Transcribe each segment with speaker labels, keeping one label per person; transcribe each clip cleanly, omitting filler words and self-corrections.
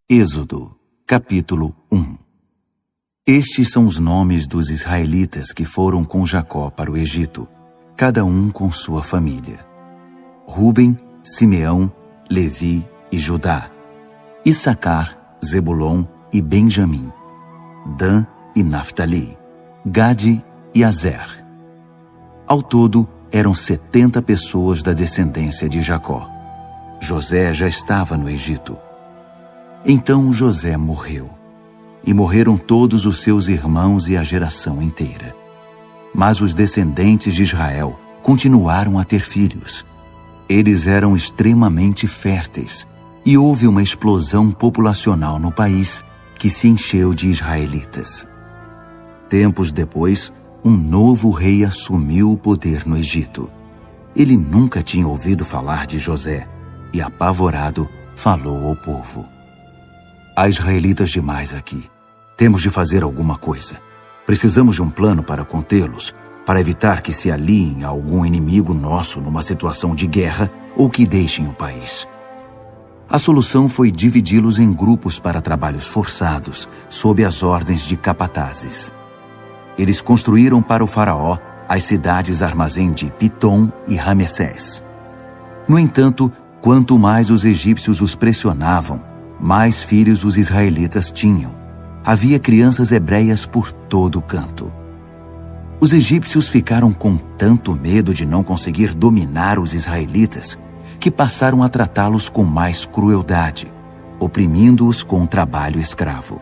Speaker 1: Êxodo, capítulo 1. Estes são os nomes dos israelitas que foram com Jacó para o Egito, cada um com sua família: Rúben, Simeão, Levi e Judá; Issacar, Zebulon e Benjamim; Dan e Naftali; Gade e Azer. Ao todo, eram 70 pessoas da descendência de Jacó. José já estava no Egito. Então José morreu, e morreram todos os seus irmãos e a geração inteira. Mas os descendentes de Israel continuaram a ter filhos. Eles eram extremamente férteis, e houve uma explosão populacional no país que se encheu de israelitas. Tempos depois, um novo rei assumiu o poder no Egito. Ele nunca tinha ouvido falar de José, e apavorado, falou ao povo: "Há israelitas demais aqui. Temos de fazer alguma coisa. Precisamos de um plano para contê-los, para evitar que se aliem a algum inimigo nosso numa situação de guerra ou que deixem o país." A solução foi dividi-los em grupos para trabalhos forçados, sob as ordens de capatazes. Eles construíram para o faraó as cidades armazém de Pitom e Ramessés. No entanto, quanto mais os egípcios os pressionavam, mais filhos os israelitas tinham. Havia crianças hebreias por todo canto. Os egípcios ficaram com tanto medo de não conseguir dominar os israelitas que passaram a tratá-los com mais crueldade, oprimindo-os com o trabalho escravo.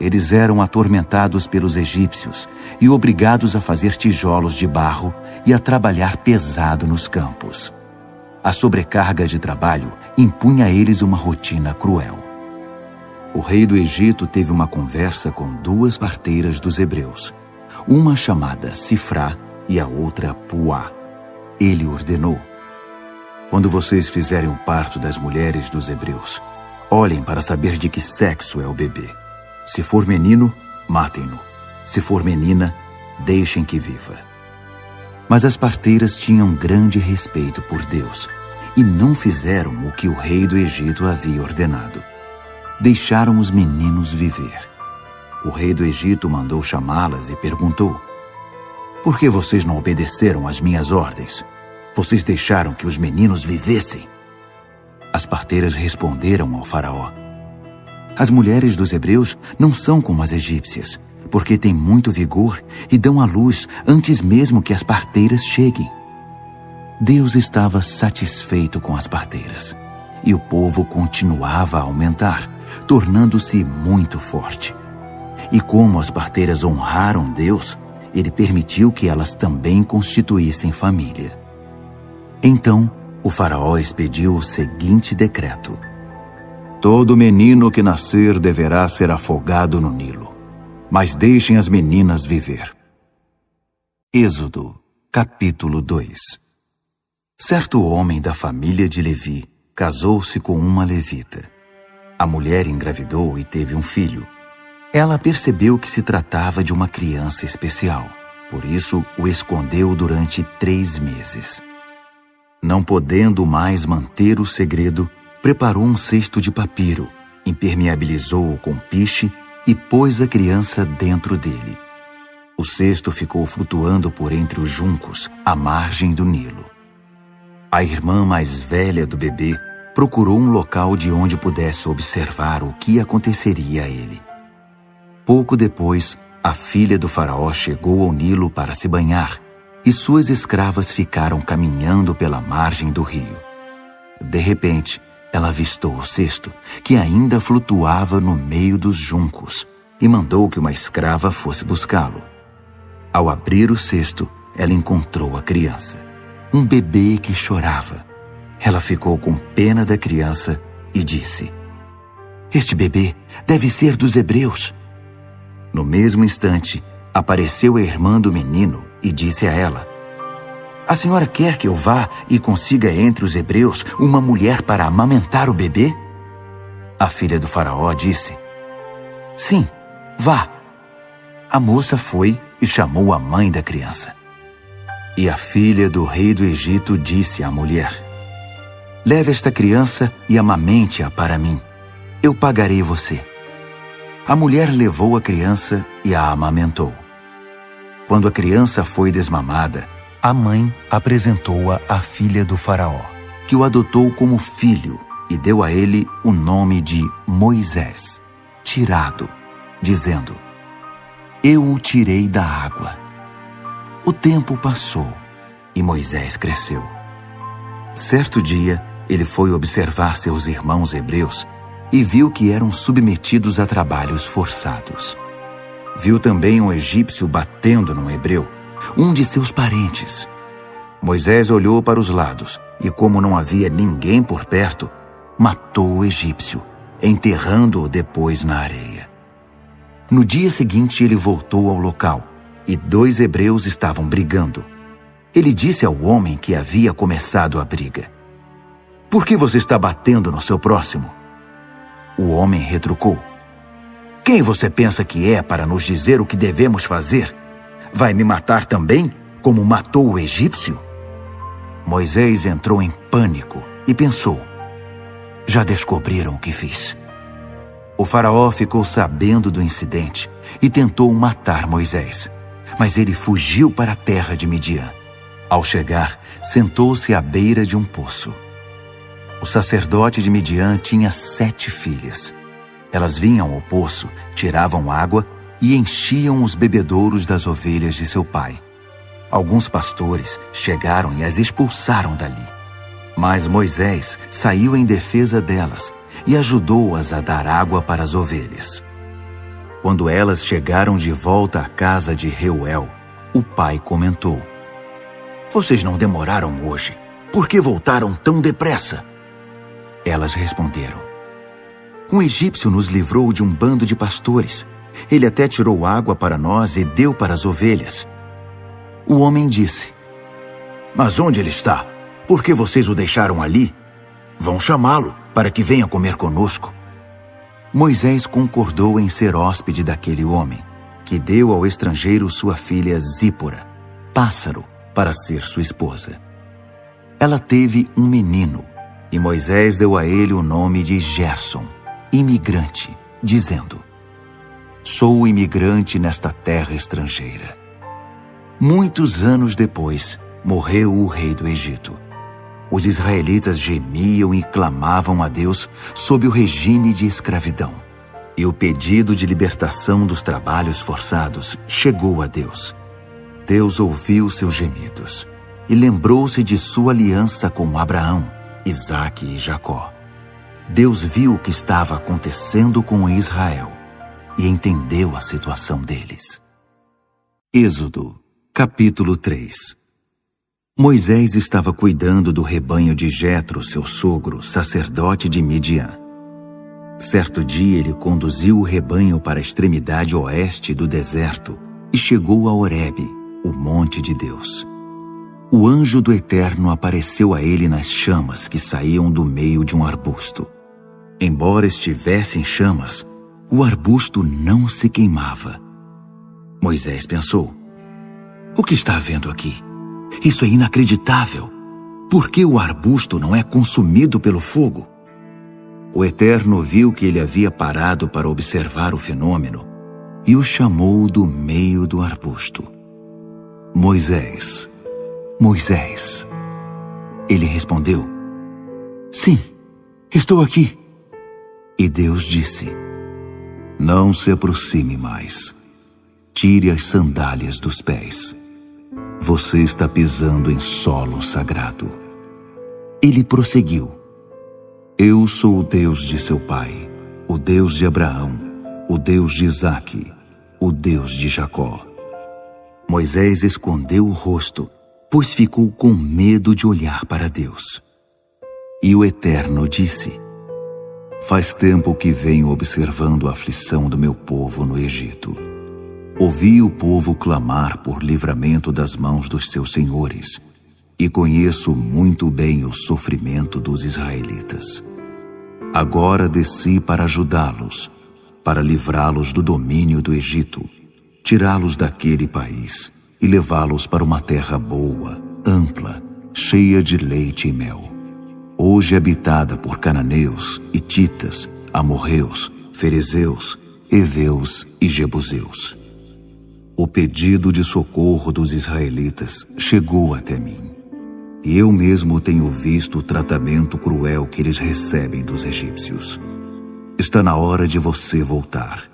Speaker 1: Eles eram atormentados pelos egípcios e obrigados a fazer tijolos de barro e a trabalhar pesado nos campos. A sobrecarga de trabalho impunha a eles uma rotina cruel. O rei do Egito teve uma conversa com duas parteiras dos hebreus, uma chamada Sifrá e a outra Puá. Ele ordenou: "Quando vocês fizerem o parto das mulheres dos hebreus, olhem para saber de que sexo é o bebê. Se for menino, matem-no. Se for menina, deixem que viva." Mas as parteiras tinham grande respeito por Deus e não fizeram o que o rei do Egito havia ordenado. Deixaram os meninos viver. O rei do Egito mandou chamá-las e perguntou: "Por que vocês não obedeceram às minhas ordens? Vocês deixaram que os meninos vivessem?" As parteiras responderam ao faraó: "As mulheres dos hebreus não são como as egípcias, porque têm muito vigor e dão à luz antes mesmo que as parteiras cheguem." Deus estava satisfeito com as parteiras, e o povo continuava a aumentar, tornando-se muito forte. E como as parteiras honraram Deus, Ele permitiu que elas também constituíssem família. Então, o faraó expediu o seguinte decreto: "Todo menino que nascer deverá ser afogado no Nilo, mas deixem as meninas viver." Êxodo, capítulo 2. Certo homem da família de Levi casou-se com uma levita. A mulher engravidou e teve um filho. Ela percebeu que se tratava de uma criança especial, por isso o escondeu durante 3 meses. Não podendo mais manter o segredo, preparou um cesto de papiro, impermeabilizou-o com piche e pôs a criança dentro dele. O cesto ficou flutuando por entre os juncos, à margem do Nilo. A irmã mais velha do bebê procurou um local de onde pudesse observar o que aconteceria a ele. Pouco depois, a filha do faraó chegou ao Nilo para se banhar, e suas escravas ficaram caminhando pela margem do rio. De repente, ela avistou o cesto, que ainda flutuava no meio dos juncos, e mandou que uma escrava fosse buscá-lo. Ao abrir o cesto, ela encontrou a criança, um bebê que chorava. Ela ficou com pena da criança e disse: "Este bebê deve ser dos hebreus." No mesmo instante, apareceu a irmã do menino e disse a ela: "A senhora quer que eu vá e consiga entre os hebreus uma mulher para amamentar o bebê?" A filha do faraó disse: "Sim, vá." A moça foi e chamou a mãe da criança. E a filha do rei do Egito disse à mulher: "Leve esta criança e amamente-a para mim." eu pagarei você." A mulher levou a criança e a amamentou. Quando a criança foi desmamada, a mãe apresentou-a à filha do faraó, que o adotou como filho e deu a ele o nome de Moisés, tirado, dizendo: "Eu o tirei da água." O tempo passou e Moisés cresceu. Certo dia, ele foi observar seus irmãos hebreus e viu que eram submetidos a trabalhos forçados. Viu também um egípcio batendo num hebreu, um de seus parentes. Moisés olhou para os lados e, como não havia ninguém por perto, matou o egípcio, enterrando-o depois na areia. No dia seguinte, ele voltou ao local e 2 hebreus estavam brigando. Ele disse ao homem que havia começado a briga: "Por que você está batendo no seu próximo?" O homem retrucou: "Quem você pensa que é para nos dizer o que devemos fazer? Vai me matar também, como matou o egípcio?" Moisés entrou em pânico e pensou: "Já descobriram o que fiz." O faraó ficou sabendo do incidente e tentou matar Moisés, mas ele fugiu para a terra de Midian. Ao chegar, sentou-se à beira de um poço. O sacerdote de Midian tinha 7 filhas. Elas vinham ao poço, tiravam água e enchiam os bebedouros das ovelhas de seu pai. Alguns pastores chegaram e as expulsaram dali. Mas Moisés saiu em defesa delas e ajudou-as a dar água para as ovelhas. Quando elas chegaram de volta à casa de Reuel, o pai comentou: "Vocês não demoraram hoje. Por que voltaram tão depressa?" Elas responderam: "Um egípcio nos livrou de um bando de pastores. Ele até tirou água para nós e deu para as ovelhas." O homem disse: "Mas onde ele está? Por que vocês o deixaram ali? Vão chamá-lo para que venha comer conosco." Moisés concordou em ser hóspede daquele homem, que deu ao estrangeiro sua filha Zípora, pássaro, para ser sua esposa. Ela teve um menino, e Moisés deu a ele o nome de Gerson, imigrante, dizendo: "Sou imigrante nesta terra estrangeira." Muitos anos depois, morreu o rei do Egito. Os israelitas gemiam e clamavam a Deus sob o regime de escravidão. E o pedido de libertação dos trabalhos forçados chegou a Deus. Deus ouviu seus gemidos e lembrou-se de sua aliança com Abraão, Isaque e Jacó. Deus viu o que estava acontecendo com Israel e entendeu a situação deles. Êxodo, capítulo 3. Moisés estava cuidando do rebanho de Jetro, seu sogro, sacerdote de Midian. Certo dia ele conduziu o rebanho para a extremidade oeste do deserto e chegou a Horebe, o monte de Deus. O anjo do Eterno apareceu a ele nas chamas que saíam do meio de um arbusto. Embora estivesse em chamas, o arbusto não se queimava. Moisés pensou: "O que está havendo aqui? Isso é inacreditável. Por que o arbusto não é consumido pelo fogo?" O Eterno viu que ele havia parado para observar o fenômeno e o chamou do meio do arbusto: "Moisés, Moisés." Ele respondeu: "Sim, estou aqui." E Deus disse: "Não se aproxime mais. Tire as sandálias dos pés. Você está pisando em solo sagrado." Ele prosseguiu: "Eu sou o Deus de seu pai, o Deus de Abraão, o Deus de Isaque, o Deus de Jacó." Moisés escondeu o rosto, pois ficou com medo de olhar para Deus. E o Eterno disse: "Faz tempo que venho observando a aflição do meu povo no Egito. Ouvi o povo clamar por livramento das mãos dos seus senhores, e conheço muito bem o sofrimento dos israelitas. Agora desci para ajudá-los, para livrá-los do domínio do Egito, tirá-los daquele país e levá-los para uma terra boa, ampla, cheia de leite e mel, hoje habitada por cananeus, hititas, amorreus, ferezeus, heveus e jebuseus. O pedido de socorro dos israelitas chegou até mim, e eu mesmo tenho visto o tratamento cruel que eles recebem dos egípcios. Está na hora de você voltar.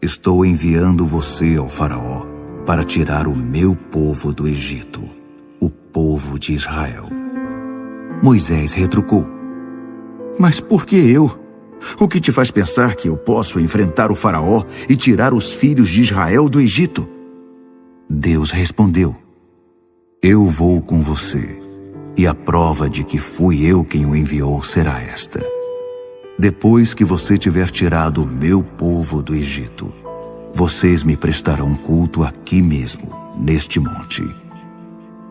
Speaker 1: Estou enviando você ao faraó para tirar o meu povo do Egito, o povo de Israel. Moisés retrucou: Mas por que eu? O que te faz pensar que eu posso enfrentar o faraó e tirar os filhos de Israel do Egito? Deus respondeu: Eu vou com você, e a prova de que fui eu quem o enviou será esta. Depois que você tiver tirado o meu povo do Egito, vocês me prestarão culto aqui mesmo, neste monte.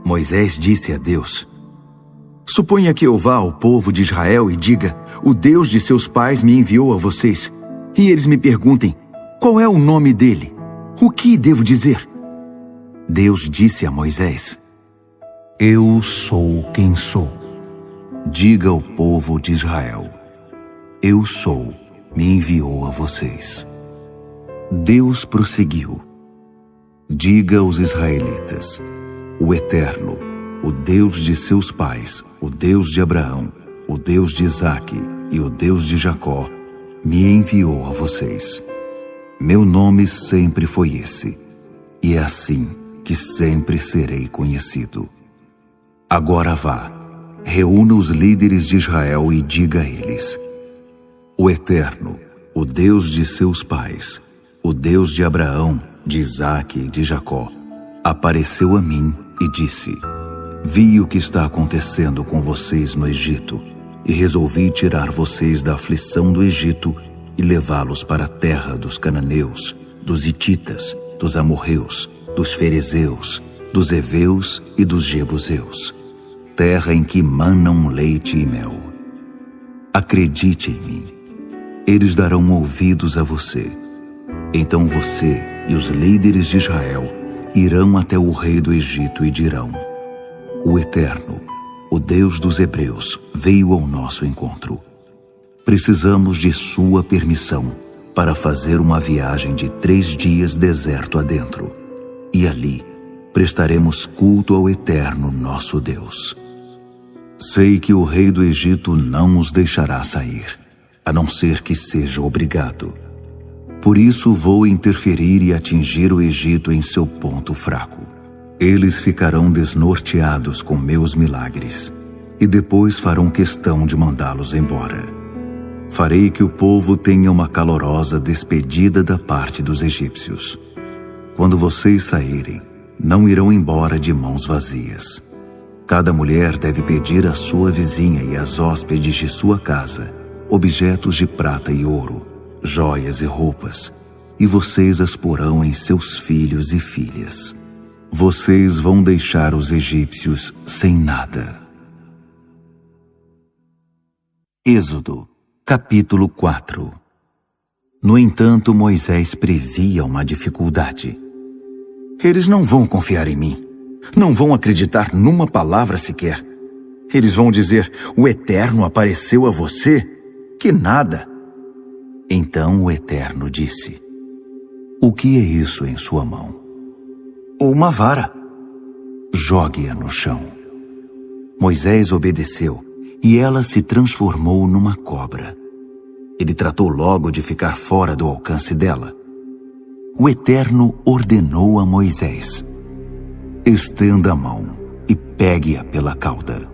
Speaker 1: Moisés disse a Deus: Suponha que eu vá ao povo de Israel e diga: O Deus de seus pais me enviou a vocês. E eles me perguntem: Qual é o nome dele? O que devo dizer? Deus disse a Moisés: Eu sou quem sou. Diga ao povo de Israel: Eu sou, me enviou a vocês. Deus prosseguiu: Diga aos israelitas: O Eterno, o Deus de seus pais, o Deus de Abraão, o Deus de Isaque e o Deus de Jacó, me enviou a vocês. Meu nome sempre foi esse, e é assim que sempre serei conhecido. Agora vá, reúna os líderes de Israel e diga a eles: O Eterno, o Deus de seus pais, o Deus de Abraão, de Isaque e de Jacó, apareceu a mim e disse: Vi o que está acontecendo com vocês no Egito e resolvi tirar vocês da aflição do Egito e levá-los para a terra dos cananeus, dos hititas, dos amorreus, dos ferezeus, dos heveus e dos jebuseus, terra em que manam leite e mel. Acredite em mim, eles darão ouvidos a você. Então você e os líderes de Israel irão até o rei do Egito e dirão: O Eterno, o Deus dos hebreus, veio ao nosso encontro. Precisamos de sua permissão para fazer uma viagem de 3 dias deserto adentro, e ali prestaremos culto ao Eterno nosso Deus. Sei que o rei do Egito não os deixará sair, a não ser que seja obrigado. Por isso vou interferir e atingir o Egito em seu ponto fraco. Eles ficarão desnorteados com meus milagres, e depois farão questão de mandá-los embora. Farei que o povo tenha uma calorosa despedida da parte dos egípcios. Quando vocês saírem, não irão embora de mãos vazias. Cada mulher deve pedir à sua vizinha e às hóspedes de sua casa objetos de prata e ouro, joias e roupas, e vocês as porão em seus filhos e filhas. Vocês vão deixar os egípcios sem nada. Êxodo, capítulo 4. No entanto, Moisés previa uma dificuldade. Eles não vão confiar em mim. Não vão acreditar numa palavra sequer. Eles vão dizer: O Eterno apareceu a você? Que nada! Então o Eterno disse: O que é isso em sua mão? Uma vara. Jogue-a no chão. Moisés obedeceu, e ela se transformou numa cobra. Ele tratou logo de ficar fora do alcance dela. O Eterno ordenou a Moisés: Estenda a mão e pegue-a pela cauda.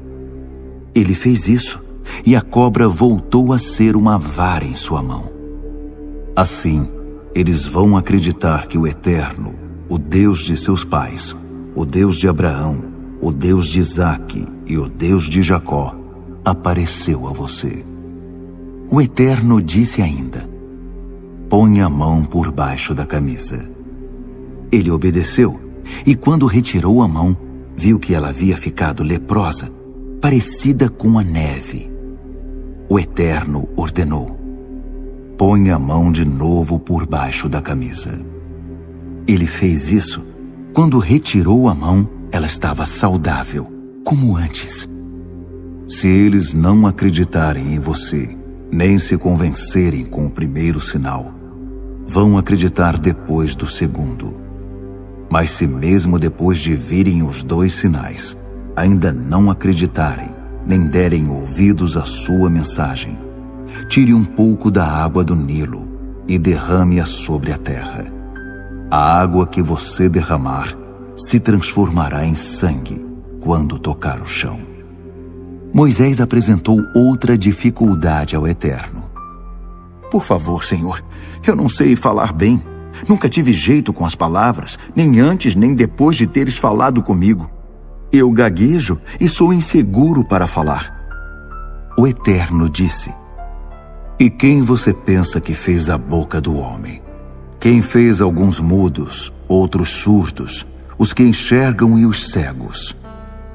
Speaker 1: Ele fez isso, e a cobra voltou a ser uma vara em sua mão. Assim, eles vão acreditar que o Eterno, o Deus de seus pais, o Deus de Abraão, o Deus de Isaque e o Deus de Jacó, apareceu a você. O Eterno disse ainda: Põe a mão por baixo da camisa. Ele obedeceu, e quando retirou a mão, viu que ela havia ficado leprosa, parecida com a neve. O Eterno ordenou: Põe a mão de novo por baixo da camisa. Ele fez isso. Quando retirou a mão, ela estava saudável, como antes. Se eles não acreditarem em você, nem se convencerem com o primeiro sinal, vão acreditar depois do segundo. Mas se mesmo depois de virem os 2 sinais, ainda não acreditarem, nem derem ouvidos à sua mensagem, tire um pouco da água do Nilo e derrame-a sobre a terra. A água que você derramar se transformará em sangue quando tocar o chão. Moisés apresentou outra dificuldade ao Eterno. Por favor, Senhor, eu não sei falar bem. Nunca tive jeito com as palavras, nem antes nem depois de teres falado comigo. Eu gaguejo e sou inseguro para falar. O Eterno disse: E quem você pensa que fez a boca do homem? Quem fez alguns mudos, outros surdos, os que enxergam e os cegos?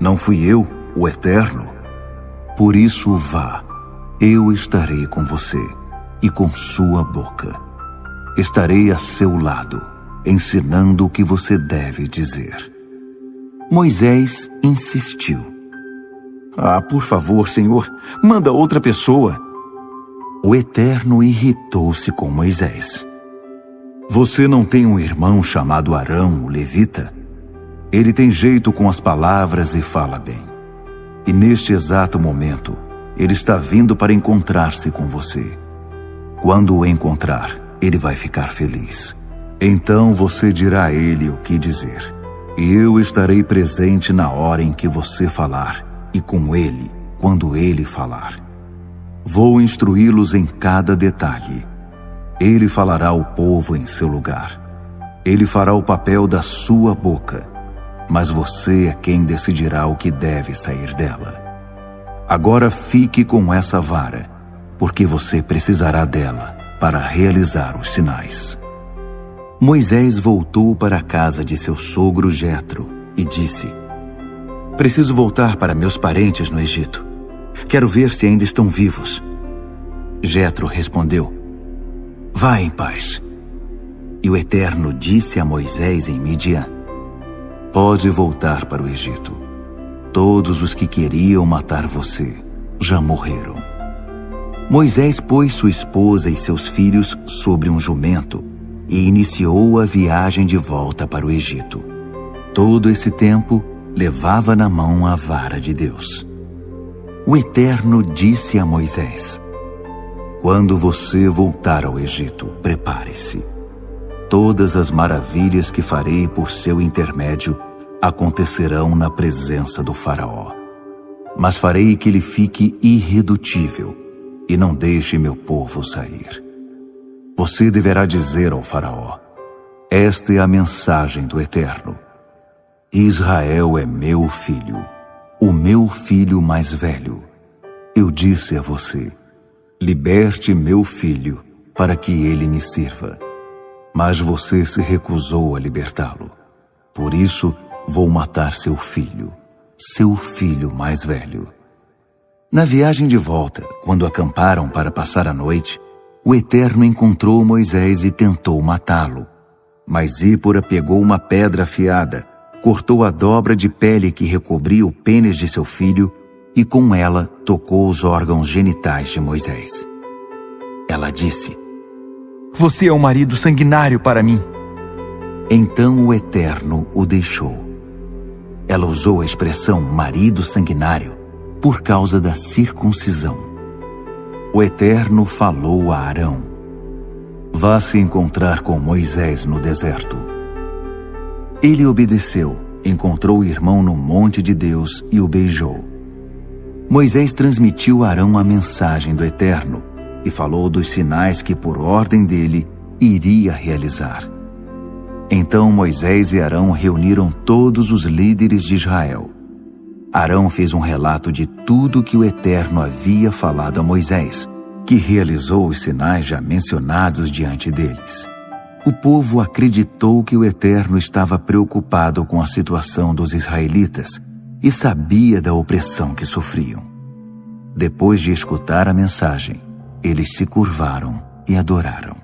Speaker 1: Não fui eu, o Eterno? Por isso vá, eu estarei com você e com sua boca. Estarei a seu lado, ensinando o que você deve dizer. Moisés insistiu. Por favor, Senhor, manda outra pessoa. O Eterno irritou-se com Moisés. Você não tem um irmão chamado Arão, o levita? Ele tem jeito com as palavras e fala bem. E neste exato momento, ele está vindo para encontrar-se com você. Quando o encontrar, ele vai ficar feliz. Então você dirá a ele o que dizer. E eu estarei presente na hora em que você falar, e com ele, quando ele falar. Vou instruí-los em cada detalhe. Ele falará ao povo em seu lugar. Ele fará o papel da sua boca, mas você é quem decidirá o que deve sair dela. Agora fique com essa vara, porque você precisará dela para realizar os sinais. Moisés voltou para a casa de seu sogro Jetro e disse: Preciso voltar para meus parentes no Egito. Quero ver se ainda estão vivos. Jetro respondeu: Vá em paz. E o Eterno disse a Moisés em Midian: Pode voltar para o Egito. Todos os que queriam matar você já morreram. Moisés pôs sua esposa e seus filhos sobre um jumento e iniciou a viagem de volta para o Egito. Todo esse tempo, levava na mão a vara de Deus. O Eterno disse a Moisés: Quando você voltar ao Egito, prepare-se. Todas as maravilhas que farei por seu intermédio acontecerão na presença do faraó. Mas farei que ele fique irredutível e não deixe meu povo sair. Você deverá dizer ao faraó: Esta é a mensagem do Eterno. Israel é meu filho, o meu filho mais velho. Eu disse a você: Liberte meu filho para que ele me sirva. Mas você se recusou a libertá-lo. Por isso, vou matar seu filho mais velho. Na viagem de volta, quando acamparam para passar a noite, o Eterno encontrou Moisés e tentou matá-lo. Mas Zípora pegou uma pedra afiada, cortou a dobra de pele que recobria o pênis de seu filho e com ela tocou os órgãos genitais de Moisés. Ela disse: Você é um marido sanguinário para mim. Então o Eterno o deixou. Ela usou a expressão marido sanguinário por causa da circuncisão. O Eterno falou a Arão: Vá se encontrar com Moisés no deserto. Ele obedeceu, encontrou o irmão no monte de Deus e o beijou. Moisés transmitiu a Arão a mensagem do Eterno e falou dos sinais que, por ordem dele, iria realizar. Então Moisés e Arão reuniram todos os líderes de Israel. Arão fez um relato de tudo que o Eterno havia falado a Moisés, que realizou os sinais já mencionados diante deles. O povo acreditou que o Eterno estava preocupado com a situação dos israelitas e sabia da opressão que sofriam. Depois de escutar a mensagem, eles se curvaram e adoraram.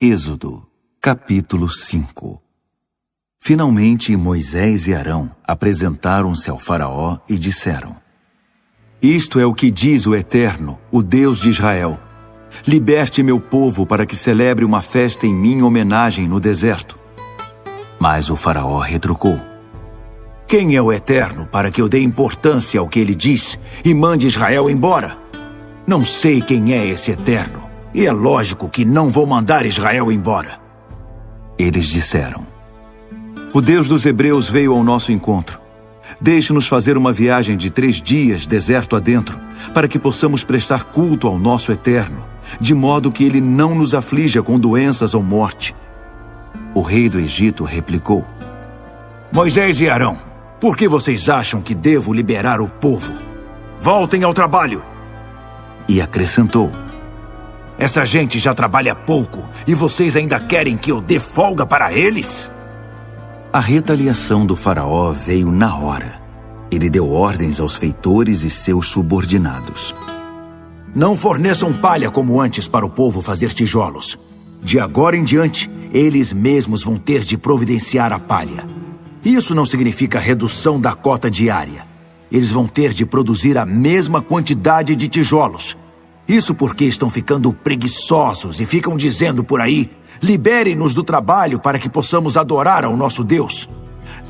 Speaker 1: Êxodo, capítulo 5. Finalmente Moisés e Arão apresentaram-se ao faraó e disseram: Isto é o que diz o Eterno, o Deus de Israel. Liberte meu povo para que celebre uma festa em minha homenagem no deserto. Mas o faraó retrucou: quem é o Eterno para que eu dê importância ao que ele diz e mande Israel embora? Não sei quem é esse Eterno, e é lógico que não vou mandar Israel embora. Eles disseram: o Deus dos Hebreus veio ao nosso encontro. Deixe-nos fazer uma viagem de 3 dias, deserto adentro, para que possamos prestar culto ao nosso Eterno, de modo que ele não nos aflija com doenças ou morte. O rei do Egito replicou: Moisés e Arão, por que vocês acham que devo liberar o povo? Voltem ao trabalho. E acrescentou: essa gente já trabalha pouco e vocês ainda querem que eu dê folga para eles? A retaliação do faraó veio na hora. Ele deu ordens aos feitores e seus subordinados: não forneçam palha como antes para o povo fazer tijolos. De agora em diante, eles mesmos vão ter de providenciar a palha. Isso não significa redução da cota diária. Eles vão ter de produzir a mesma quantidade de tijolos. Isso porque estão ficando preguiçosos e ficam dizendo por aí: liberem-nos do trabalho para que possamos adorar ao nosso Deus.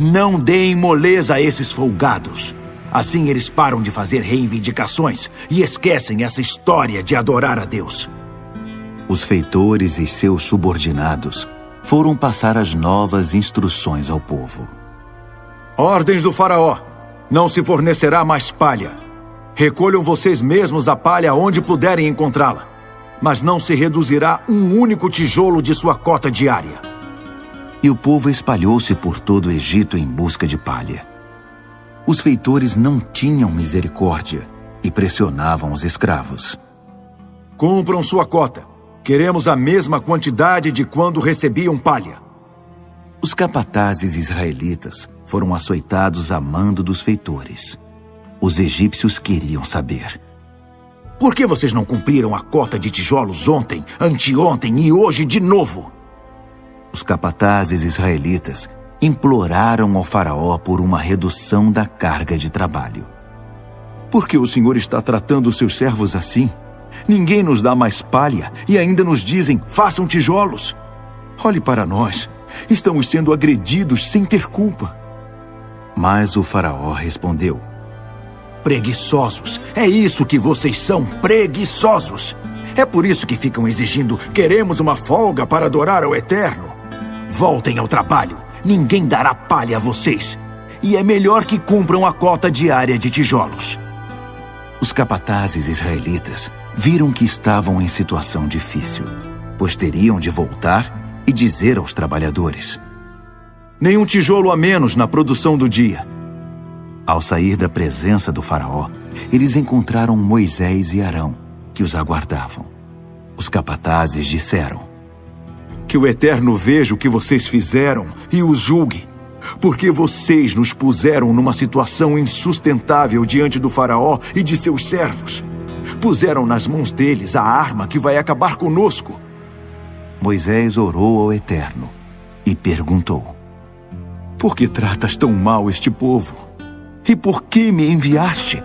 Speaker 1: Não deem moleza a esses folgados. Assim eles param de fazer reivindicações e esquecem essa história de adorar a Deus. Os feitores e seus subordinados foram passar as novas instruções ao povo. Ordens do faraó: não se fornecerá mais palha. Recolham vocês mesmos a palha onde puderem encontrá-la, mas não se reduzirá um único tijolo de sua cota diária. E o povo espalhou-se por todo o Egito em busca de palha. Os feitores não tinham misericórdia e pressionavam os escravos. Cumpram sua cota. Queremos a mesma quantidade de quando recebiam palha. Os capatazes israelitas foram açoitados a mando dos feitores. Os egípcios queriam saber: por que vocês não cumpriram a cota de tijolos ontem, anteontem e hoje de novo? Os capatazes israelitas imploraram ao faraó por uma redução da carga de trabalho. Por que o Senhor está tratando os seus servos assim? Ninguém nos dá mais palha e ainda nos dizem: façam tijolos. Olhe para nós, estamos sendo agredidos sem ter culpa. Mas o faraó respondeu: preguiçosos, é isso que vocês são, preguiçosos. É por isso que ficam exigindo: queremos uma folga para adorar ao Eterno. Voltem ao trabalho, ninguém dará palha a vocês. E é melhor que cumpram a cota diária de tijolos. Os capatazes israelitas viram que estavam em situação difícil, pois teriam de voltar e dizer aos trabalhadores: nenhum tijolo a menos na produção do dia. Ao sair da presença do faraó, eles encontraram Moisés e Arão, que os aguardavam. Os capatazes disseram: que o Eterno veja o que vocês fizeram e os julgue, porque vocês nos puseram numa situação insustentável diante do faraó e de seus servos. Puseram nas mãos deles a arma que vai acabar conosco. Moisés orou ao Eterno e perguntou: por que tratas tão mal este povo? E por que me enviaste?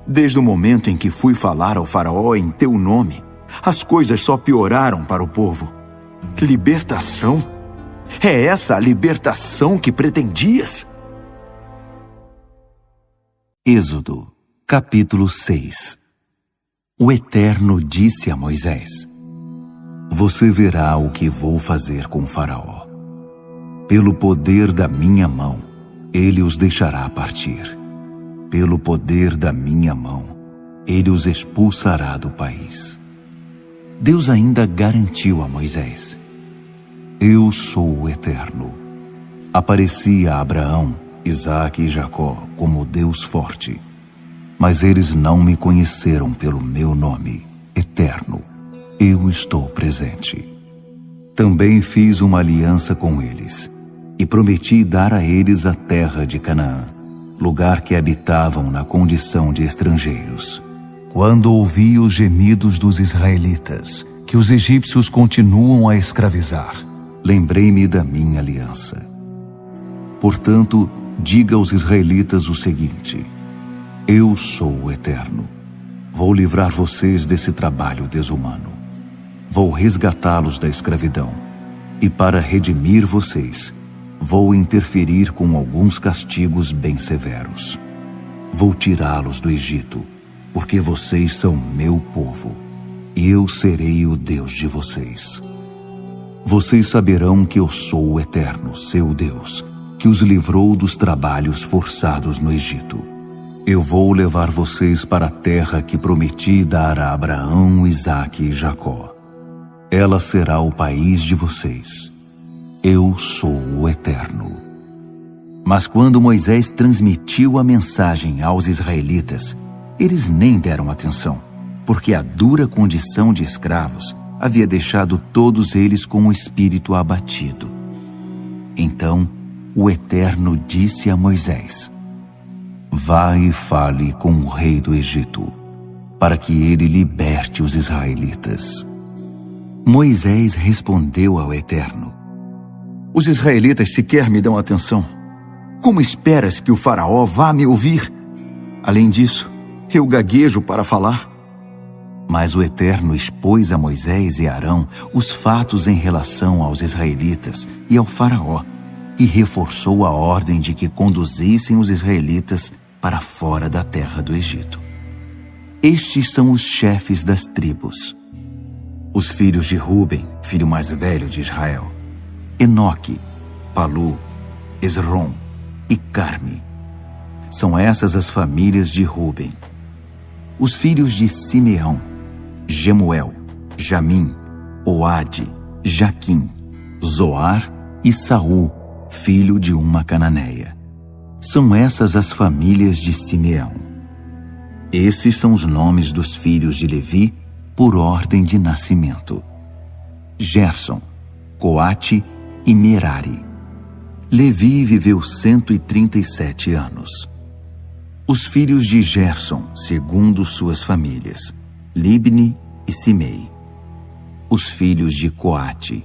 Speaker 1: Desde o momento em que fui falar ao faraó em teu nome, as coisas só pioraram para o povo. Libertação? É essa a libertação que pretendias? Êxodo, capítulo 6. O Eterno disse a Moisés: você verá o que vou fazer com o faraó. Pelo poder da minha mão, ele os deixará partir. Pelo poder da minha mão, ele os expulsará do país. Deus ainda garantiu a Moisés: eu sou o Eterno. Apareci a Abraão, Isaque e Jacó como Deus forte, mas eles não me conheceram pelo meu nome, Eterno. Eu estou presente. Também fiz uma aliança com eles e prometi dar a eles a terra de Canaã, lugar que habitavam na condição de estrangeiros. Quando ouvi os gemidos dos israelitas, que os egípcios continuam a escravizar, lembrei-me da minha aliança. Portanto, diga aos israelitas o seguinte: Eu sou o Eterno. Vou livrar vocês desse trabalho desumano. Vou resgatá-los da escravidão. E para redimir vocês, vou interferir com alguns castigos bem severos. Vou tirá-los do Egito, porque vocês são meu povo, e eu serei o Deus de vocês. Vocês saberão que eu sou o Eterno, seu Deus, que os livrou dos trabalhos forçados no Egito. Eu vou levar vocês para a terra que prometi dar a Abraão, Isaque e Jacó. Ela será o país de vocês. Eu sou o Eterno. Mas quando Moisés transmitiu a mensagem aos israelitas, eles nem deram atenção, porque a dura condição de escravos havia deixado todos eles com o espírito abatido. Então, o Eterno disse a Moisés: Vá e fale com o rei do Egito, para que ele liberte os israelitas. Moisés respondeu ao Eterno: Os israelitas sequer me dão atenção. Como esperas que o faraó vá me ouvir? Além disso, eu gaguejo para falar. Mas o Eterno expôs a Moisés e Arão os fatos em relação aos israelitas e ao faraó, e reforçou a ordem de que conduzissem os israelitas para fora da terra do Egito. Estes são os chefes das tribos. Os filhos de Ruben, filho mais velho de Israel: Enoque, Palu, Esrom e Carme. São essas as famílias de Ruben. Os filhos de Simeão: Gemuel, Jamim, Oade, Jaquim, Zoar e Saul, filho de uma cananeia. São essas as famílias de Simeão. Esses são os nomes dos filhos de Levi por ordem de nascimento: Gerson, Coate e Merari. Levi viveu 137 anos. Os filhos de Gerson, segundo suas famílias: Libni e Simei. Os filhos de Coate: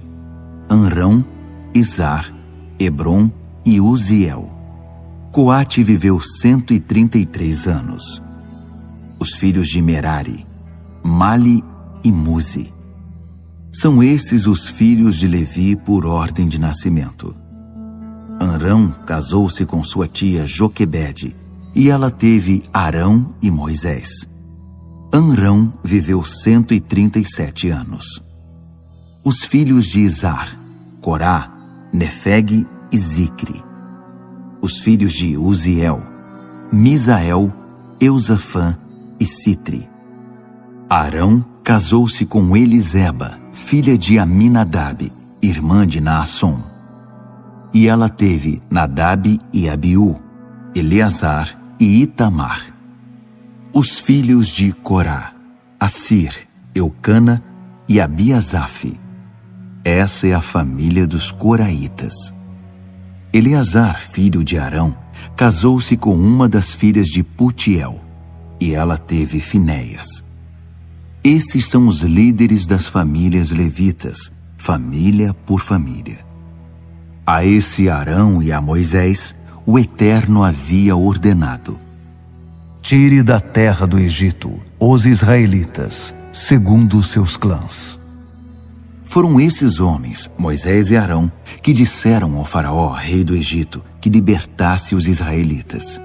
Speaker 1: Amrão, Izar, Hebron e Uziel. Coate viveu 133 anos. Os filhos de Merari: Mali e Muzi. São esses os filhos de Levi por ordem de nascimento. Amrão casou-se com sua tia Joquebede, e ela teve Arão e Moisés. Amrão viveu 137 anos. Os filhos de Izar: Corá, Nefeg e Zicre. Os filhos de Uziel: Misael, Eusafã e Sitre. Arão casou-se com Eliseba, filha de Aminadab, irmã de Naasson. E ela teve Nadab e Abiú, Eleazar e Itamar. Os filhos de Corá: Assir, Eucana e Abiasaf. Essa é a família dos coraitas. Eleazar, filho de Arão, casou-se com uma das filhas de Putiel, e ela teve Finéias. Esses são os líderes das famílias levitas, família por família. A esse Arão e a Moisés, o Eterno havia ordenado: Tire da terra do Egito os israelitas, segundo os seus clãs. Foram esses homens, Moisés e Arão, que disseram ao faraó, rei do Egito, que libertasse os israelitas.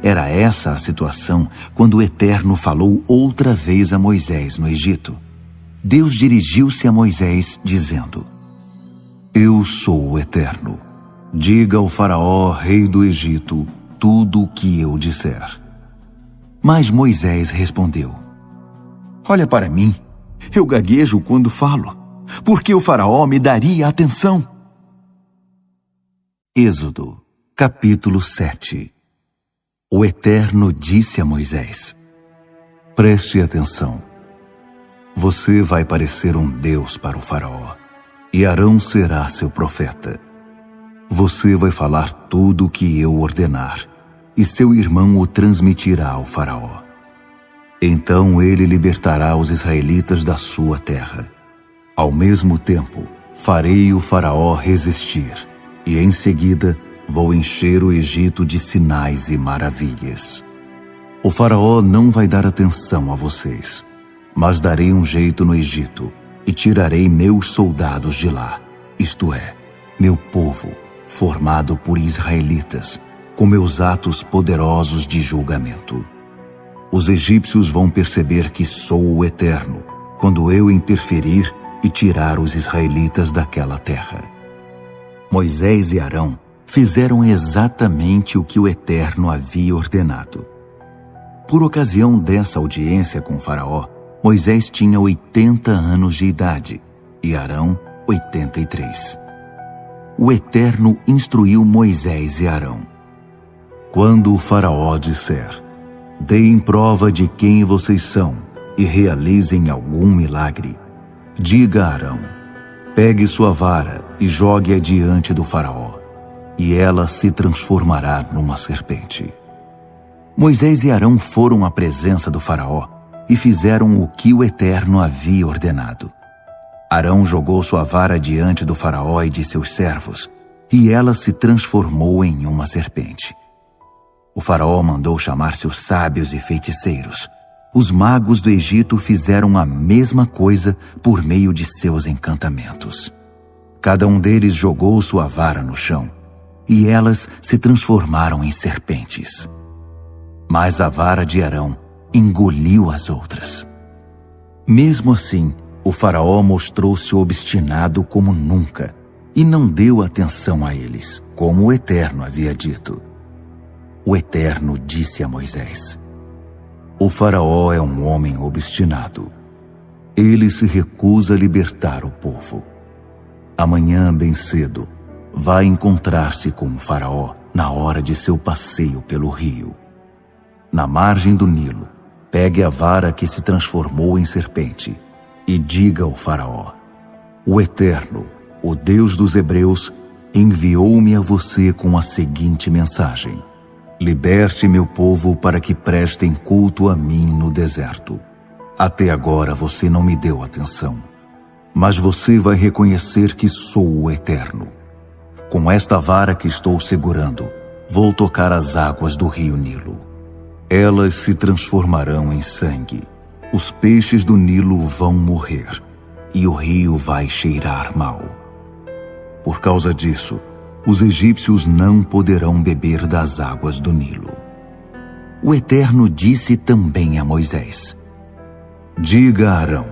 Speaker 1: Era essa a situação quando o Eterno falou outra vez a Moisés no Egito. Deus dirigiu-se a Moisés, dizendo: Eu sou o Eterno. Diga ao faraó, rei do Egito, tudo o que eu disser. Mas Moisés respondeu: Olha para mim, eu gaguejo quando falo. Por que o faraó me daria atenção? Êxodo, capítulo 7. O Eterno disse a Moisés: Preste atenção. Você vai parecer um Deus para o faraó, e Arão será seu profeta. Você vai falar tudo o que eu ordenar, e seu irmão o transmitirá ao faraó. Então ele libertará os israelitas da sua terra. Ao mesmo tempo, farei o faraó resistir, e em seguida vou encher o Egito de sinais e maravilhas. O faraó não vai dar atenção a vocês, mas darei um jeito no Egito e tirarei meus soldados de lá, isto é, meu povo, formado por israelitas, com meus atos poderosos de julgamento. Os egípcios vão perceber que sou o Eterno, quando eu interferir e tirar os israelitas daquela terra. Moisés e Arão fizeram exatamente o que o Eterno havia ordenado. Por ocasião dessa audiência com o faraó, Moisés tinha 80 anos de idade e Arão 83. O Eterno instruiu Moisés e Arão: quando o faraó disser, deem prova de quem vocês são e realizem algum milagre, diga a Arão, pegue sua vara e jogue-a diante do faraó, e ela se transformará numa serpente. Moisés e Arão foram à presença do faraó e fizeram o que o Eterno havia ordenado. Arão jogou sua vara diante do faraó e de seus servos, e ela se transformou em uma serpente. O faraó mandou chamar seus sábios e feiticeiros. Os magos do Egito fizeram a mesma coisa por meio de seus encantamentos. Cada um deles jogou sua vara no chão, e elas se transformaram em serpentes. Mas a vara de Arão engoliu as outras. Mesmo assim, o faraó mostrou-se obstinado como nunca e não deu atenção a eles, como o Eterno havia dito. O Eterno disse a Moisés: o faraó é um homem obstinado. Ele se recusa a libertar o povo. Amanhã, bem cedo, vai encontrar-se com o faraó na hora de seu passeio pelo rio. Na margem do Nilo, pegue a vara que se transformou em serpente e diga ao faraó: o Eterno, o Deus dos Hebreus, enviou-me a você com a seguinte mensagem: liberte meu povo para que prestem culto a mim no deserto. Até agora você não me deu atenção, mas você vai reconhecer que sou o Eterno. Com esta vara que estou segurando, vou tocar as águas do rio Nilo. Elas se transformarão em sangue. Os peixes do Nilo vão morrer e o rio vai cheirar mal. Por causa disso, os egípcios não poderão beber das águas do Nilo. O Eterno disse também a Moisés: diga a Arão,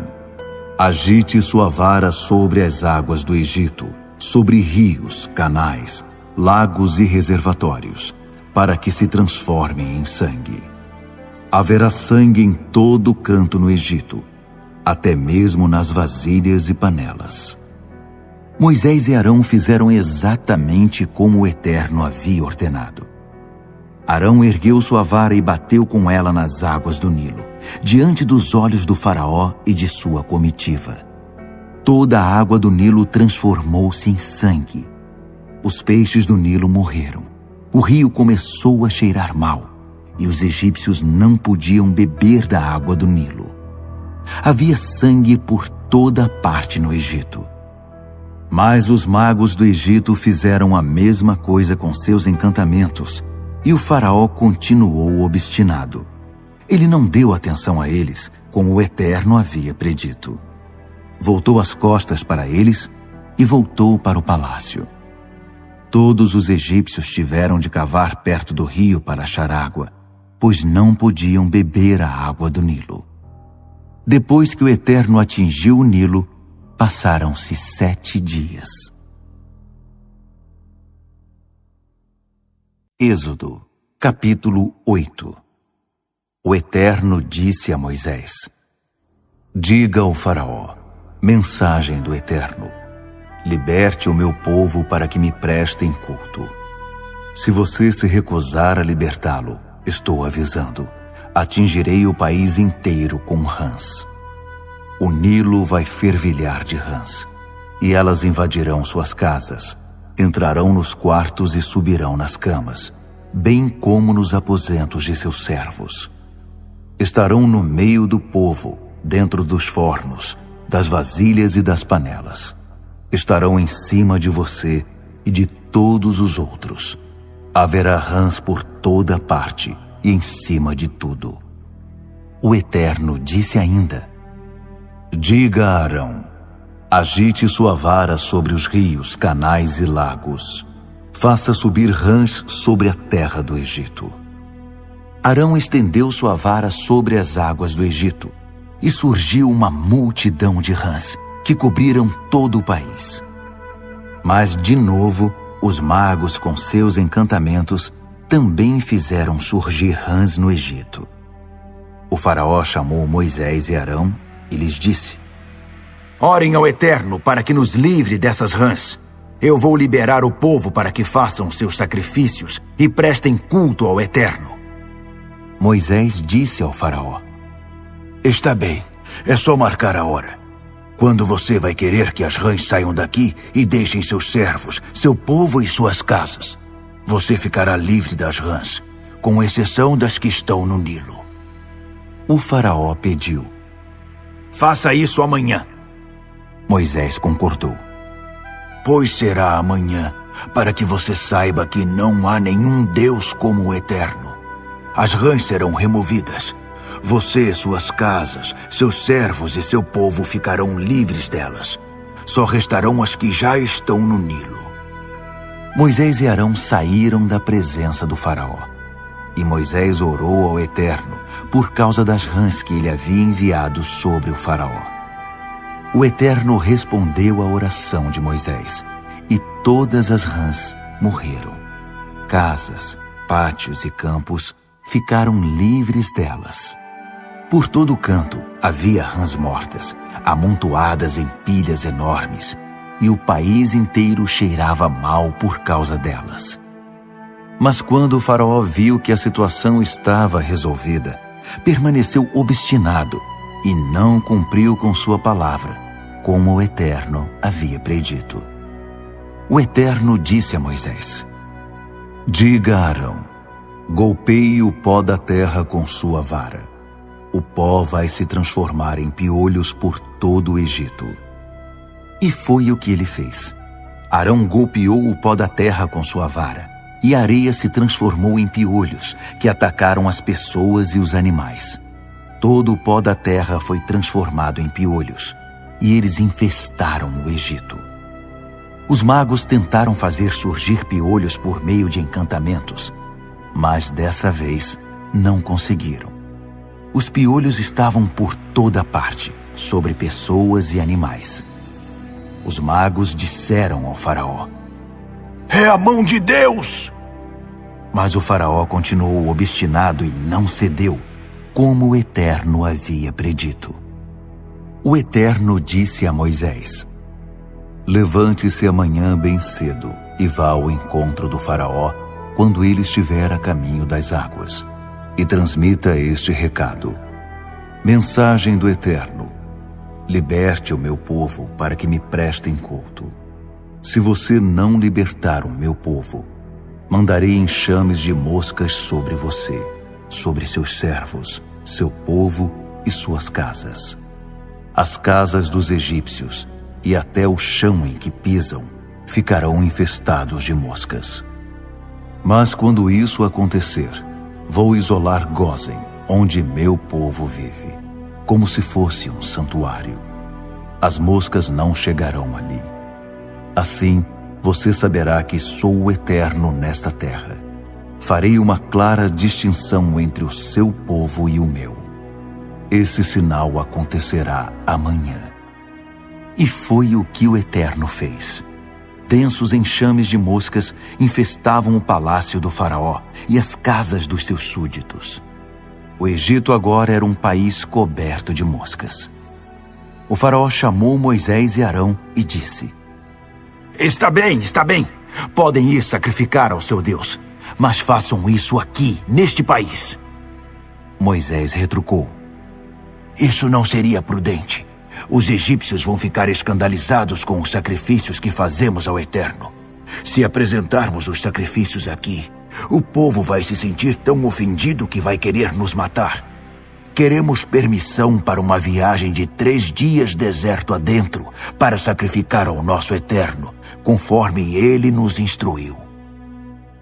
Speaker 1: agite sua vara sobre as águas do Egito, sobre rios, canais, lagos e reservatórios, para que se transformem em sangue. Haverá sangue em todo canto no Egito, até mesmo nas vasilhas e panelas. Moisés e Arão fizeram exatamente como o Eterno havia ordenado. Arão ergueu sua vara e bateu com ela nas águas do Nilo, diante dos olhos do faraó e de sua comitiva. Toda a água do Nilo transformou-se em sangue. Os peixes do Nilo morreram. O rio começou a cheirar mal, e os egípcios não podiam beber da água do Nilo. Havia sangue por toda parte no Egito. Mas os magos do Egito fizeram a mesma coisa com seus encantamentos, e o faraó continuou obstinado. Ele não deu atenção a eles, como o Eterno havia predito. Voltou as costas para eles e voltou para o palácio. Todos os egípcios tiveram de cavar perto do rio para achar água, pois não podiam beber a água do Nilo. Depois que o Eterno atingiu o Nilo, passaram-se 7 dias. Êxodo, capítulo 8. O Eterno disse a Moisés: diga ao faraó, mensagem do Eterno: liberte o meu povo para que me prestem culto. Se você se recusar a libertá-lo, estou avisando, atingirei o país inteiro com rãs. O Nilo vai fervilhar de rãs, e elas invadirão suas casas, entrarão nos quartos e subirão nas camas, bem como nos aposentos de seus servos. Estarão no meio do povo, dentro dos fornos, das vasilhas e das panelas. Estarão em cima de você e de todos os outros. Haverá rãs por toda parte, e em cima de tudo. O Eterno disse ainda: Diga a Arão: agite sua vara sobre os rios, canais e lagos. Faça subir rãs sobre a terra do Egito. Arão estendeu sua vara sobre as águas do Egito, e surgiu uma multidão de rãs, que cobriram todo o país. Mas, de novo, os magos, com seus encantamentos, também fizeram surgir rãs no Egito. O faraó chamou Moisés e Arão e lhes disse: Orem ao Eterno para que nos livre dessas rãs. Eu vou liberar o povo para que façam seus sacrifícios e prestem culto ao Eterno. Moisés disse ao faraó: Está bem, é só marcar a hora. Quando você vai querer que as rãs saiam daqui e deixem seus servos, seu povo e suas casas? Você ficará livre das rãs, com exceção das que estão no Nilo. O faraó pediu: Faça isso amanhã. Moisés concordou. Pois será amanhã, para que você saiba que não há nenhum Deus como o Eterno. As rãs serão removidas. Você, suas casas, seus servos e seu povo ficarão livres delas. Só restarão as que já estão no Nilo. Moisés e Arão saíram da presença do faraó. E Moisés orou ao Eterno por causa das rãs que ele havia enviado sobre o faraó. O Eterno respondeu à oração de Moisés, e todas as rãs morreram. Casas, pátios e campos ficaram livres delas. Por todo o canto havia rãs mortas, amontoadas em pilhas enormes, e o país inteiro cheirava mal por causa delas. Mas quando o faraó viu que a situação estava resolvida, permaneceu obstinado e não cumpriu com sua palavra, como o Eterno havia predito. O Eterno disse a Moisés: Diga a Arão: golpeie o pó da terra com sua vara. O pó vai se transformar em piolhos por todo o Egito. E foi o que ele fez. Arão golpeou o pó da terra com sua vara, e a areia se transformou em piolhos, que atacaram as pessoas e os animais. Todo o pó da terra foi transformado em piolhos, e eles infestaram o Egito. Os magos tentaram fazer surgir piolhos por meio de encantamentos, mas dessa vez não conseguiram. Os piolhos estavam por toda parte, sobre pessoas e animais. Os magos disseram ao faraó: É a mão de Deus! Mas o faraó continuou obstinado e não cedeu, como o Eterno havia predito. O Eterno disse a Moisés: Levante-se amanhã bem cedo e vá ao encontro do faraó quando ele estiver a caminho das águas, e transmita este recado: Mensagem do Eterno: liberte o meu povo para que me prestem culto. Se você não libertar o meu povo, mandarei enxames de moscas sobre você, sobre seus servos, seu povo e suas casas. As casas dos egípcios e até o chão em que pisam ficarão infestados de moscas. Mas quando isso acontecer, vou isolar Gósen, onde meu povo vive, como se fosse um santuário. As moscas não chegarão ali. Assim, você saberá que sou o Eterno nesta terra. Farei uma clara distinção entre o seu povo e o meu. Esse sinal acontecerá amanhã. E foi o que o Eterno fez. Densos enxames de moscas infestavam o palácio do faraó e as casas dos seus súditos. O Egito agora era um país coberto de moscas. O faraó chamou Moisés e Arão e disse: Está bem. Podem ir sacrificar ao seu Deus, mas façam isso aqui, neste país. Moisés retrucou: Isso não seria prudente. Os egípcios vão ficar escandalizados com os sacrifícios que fazemos ao Eterno. Se apresentarmos os sacrifícios aqui, o povo vai se sentir tão ofendido que vai querer nos matar. Queremos permissão para uma viagem de 3 dias deserto adentro para sacrificar ao nosso Eterno, conforme ele nos instruiu.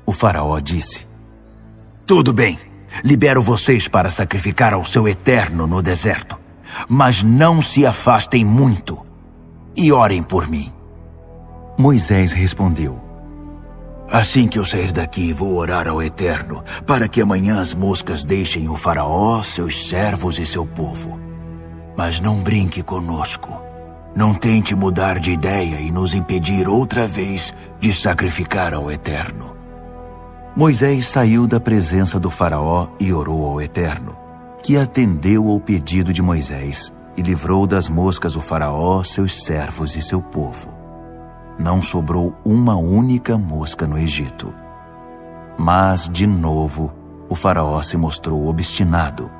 Speaker 1: O faraó disse: Tudo bem,
Speaker 2: Libero vocês para sacrificar ao seu Eterno no deserto. Mas não se afastem muito e orem por mim.
Speaker 1: Moisés respondeu:
Speaker 2: Assim que eu sair daqui, vou orar ao Eterno, para que amanhã as moscas deixem o faraó, seus servos e seu povo. Mas não brinque conosco. Não tente mudar de ideia e nos impedir outra vez de sacrificar ao Eterno.
Speaker 1: Moisés saiu da presença do faraó e orou ao Eterno, que atendeu ao pedido de Moisés e livrou das moscas o faraó, seus servos e seu povo. Não sobrou uma única mosca no Egito. Mas, de novo, o faraó se mostrou obstinado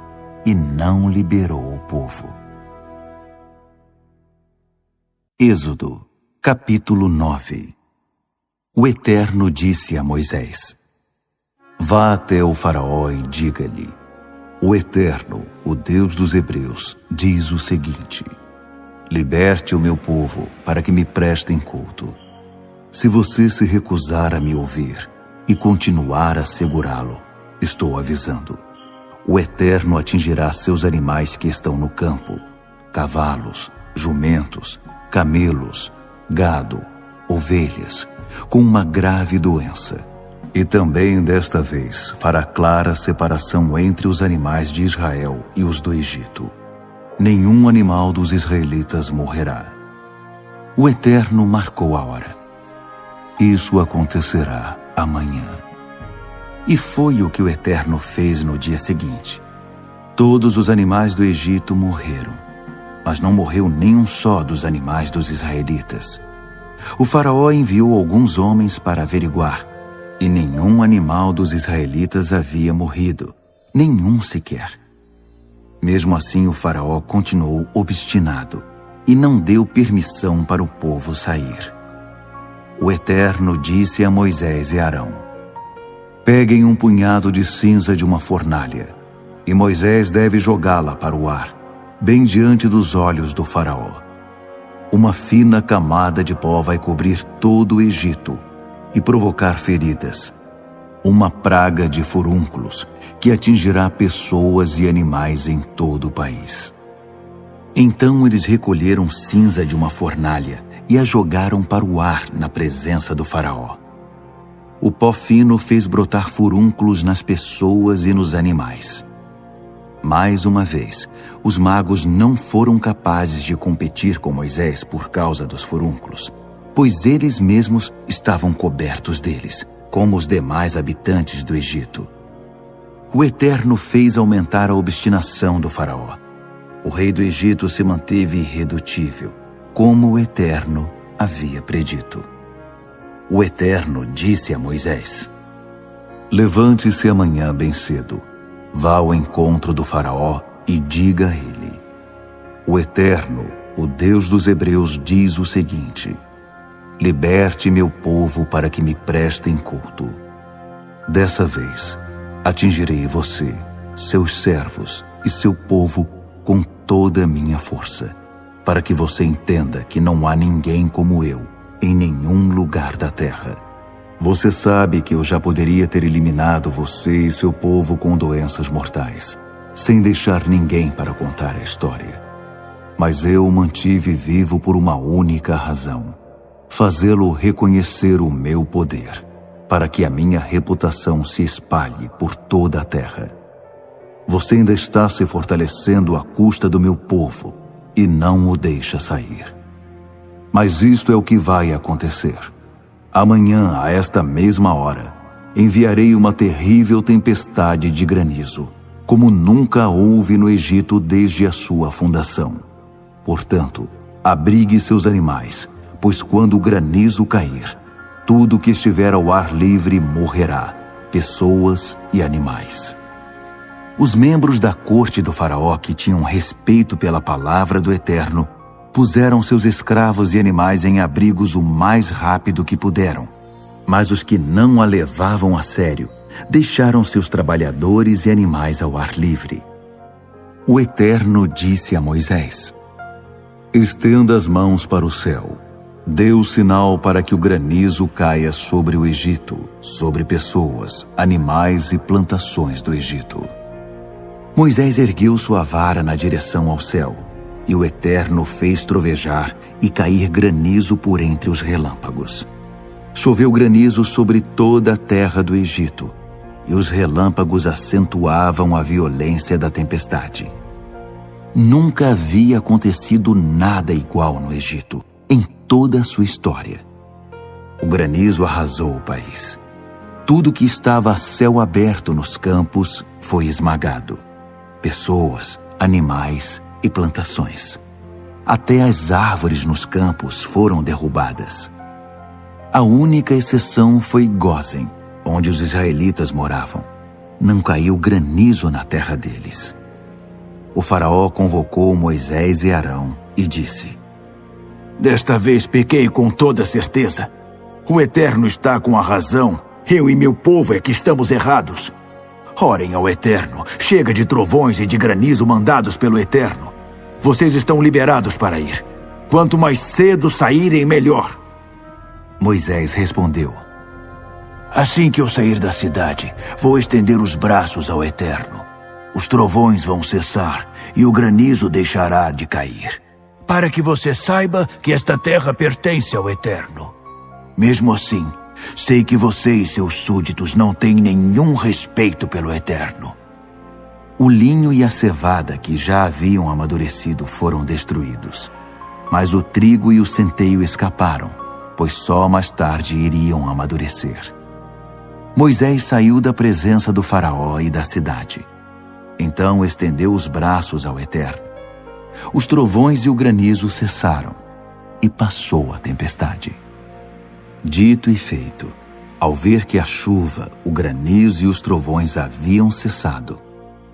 Speaker 1: e não liberou o povo. Êxodo, capítulo 9. O Eterno disse a Moisés: Vá até o faraó e diga-lhe: O Eterno, o Deus dos Hebreus, diz o seguinte: Liberte o meu povo para que me prestem culto. Se você se recusar a me ouvir e continuar a segurá-lo, estou avisando, o Eterno atingirá seus animais que estão no campo, cavalos, jumentos, camelos, gado, ovelhas, com uma grave doença. E também desta vez fará clara separação entre os animais de Israel e os do Egito. Nenhum animal dos israelitas morrerá. O Eterno marcou a hora. Isso acontecerá amanhã. E foi o que o Eterno fez no dia seguinte. Todos os animais do Egito morreram, mas não morreu nenhum só dos animais dos israelitas. O faraó enviou alguns homens para averiguar, e nenhum animal dos israelitas havia morrido, nenhum sequer. Mesmo assim, o faraó continuou obstinado e não deu permissão para o povo sair. O Eterno disse a Moisés e Arão: Peguem um punhado de cinza de uma fornalha, e Moisés deve jogá-la para o ar, bem diante dos olhos do faraó. Uma fina camada de pó vai cobrir todo o Egito e provocar feridas. Uma praga de furúnculos que atingirá pessoas e animais em todo o país. Então eles recolheram cinza de uma fornalha e a jogaram para o ar na presença do faraó. O pó fino fez brotar furúnculos nas pessoas e nos animais. Mais uma vez, os magos não foram capazes de competir com Moisés por causa dos furúnculos, pois eles mesmos estavam cobertos deles, como os demais habitantes do Egito. O Eterno fez aumentar a obstinação do faraó. O rei do Egito se manteve irredutível, como o Eterno havia predito. O Eterno disse a Moisés: Levante-se amanhã bem cedo, vá ao encontro do faraó e diga a ele: O Eterno, o Deus dos Hebreus, diz o seguinte: Liberte meu povo para que me prestem culto. Dessa vez, atingirei você, seus servos e seu povo com toda a minha força, para que você entenda que não há ninguém como eu em nenhum lugar da terra. Você sabe que eu já poderia ter eliminado você e seu povo com doenças mortais, sem deixar ninguém para contar a história. Mas eu o mantive vivo por uma única razão: fazê-lo reconhecer o meu poder, para que a minha reputação se espalhe por toda a terra. Você ainda está se fortalecendo à custa do meu povo e não o deixa sair. Mas isto é o que vai acontecer. Amanhã, a esta mesma hora, enviarei uma terrível tempestade de granizo, como nunca houve no Egito desde a sua fundação. Portanto, abrigue seus animais, pois quando o granizo cair, tudo que estiver ao ar livre morrerá, pessoas e animais. Os membros da corte do faraó que tinham respeito pela palavra do Eterno puseram seus escravos e animais em abrigos o mais rápido que puderam. Mas os que não a levavam a sério deixaram seus trabalhadores e animais ao ar livre. O Eterno disse a Moisés: Estenda as mãos para o céu, Dê o sinal para que o granizo caia sobre o Egito, sobre pessoas, animais e plantações do Egito. Moisés ergueu sua vara na direção ao céu, e o Eterno fez trovejar e cair granizo por entre os relâmpagos. Choveu granizo sobre toda a terra do Egito, e os relâmpagos acentuavam a violência da tempestade. Nunca havia acontecido nada igual no Egito, em toda a sua história. O granizo arrasou o país. Tudo que estava a céu aberto nos campos foi esmagado. Pessoas, animais e plantações. Até as árvores nos campos foram derrubadas. A única exceção foi Gósen, onde os israelitas moravam. Não caiu granizo na terra deles. O faraó convocou Moisés e Arão e disse:
Speaker 2: Desta vez pequei com toda certeza. O Eterno está com a razão. Eu e meu povo é que estamos errados. Orem ao Eterno. Chega de trovões e de granizo mandados pelo Eterno. Vocês estão liberados para ir. Quanto mais cedo saírem, melhor.
Speaker 1: Moisés respondeu:
Speaker 2: Assim que eu sair da cidade, vou estender os braços ao Eterno. Os trovões vão cessar e o granizo deixará de cair, para que você saiba que esta terra pertence ao Eterno. Mesmo assim, sei que você e seus súditos não têm nenhum respeito pelo Eterno.
Speaker 1: O linho e a cevada que já haviam amadurecido foram destruídos, mas o trigo e o centeio escaparam, pois só mais tarde iriam amadurecer. Moisés saiu da presença do faraó e da cidade. Então estendeu os braços ao Eterno. Os trovões e o granizo cessaram, e passou a tempestade. Dito e feito, ao ver que a chuva, o granizo e os trovões haviam cessado,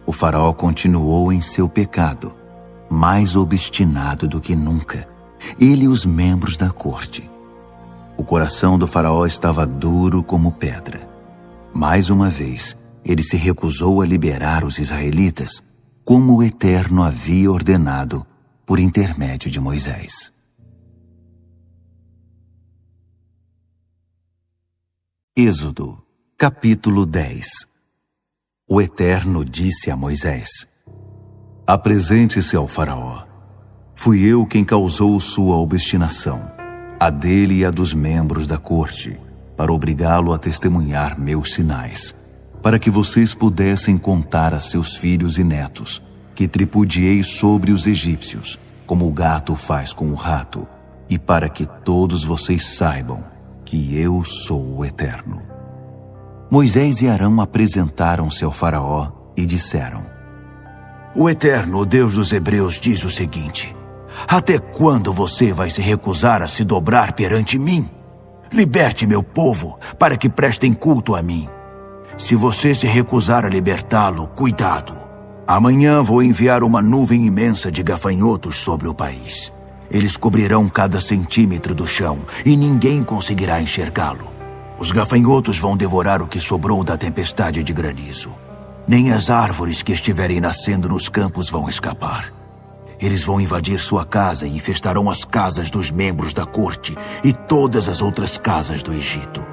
Speaker 1: o faraó continuou em seu pecado, mais obstinado do que nunca, ele e os membros da corte. O coração do faraó estava duro como pedra. Mais uma vez, ele se recusou a liberar os israelitas, como o Eterno havia ordenado por intermédio de Moisés. Êxodo, capítulo 10. O Eterno disse a Moisés: Apresente-se ao faraó. Fui eu quem causou sua obstinação, a dele e a dos membros da corte, para obrigá-lo a testemunhar meus sinais, para que vocês pudessem contar a seus filhos e netos, que tripudiei sobre os egípcios, como o gato faz com o rato, e para que todos vocês saibam que eu sou o Eterno. Moisés e Arão apresentaram-se ao faraó e disseram:
Speaker 2: O Eterno, o Deus dos Hebreus, diz o seguinte: Até quando você vai se recusar a se dobrar perante mim? Liberte meu povo, para que prestem culto a mim. Se você se recusar a libertá-lo, cuidado. Amanhã vou enviar uma nuvem imensa de gafanhotos sobre o país. Eles cobrirão cada centímetro do chão e ninguém conseguirá enxergá-lo. Os gafanhotos vão devorar o que sobrou da tempestade de granizo. Nem as árvores que estiverem nascendo nos campos vão escapar. Eles vão invadir sua casa e infestarão as casas dos membros da corte e todas as outras casas do Egito.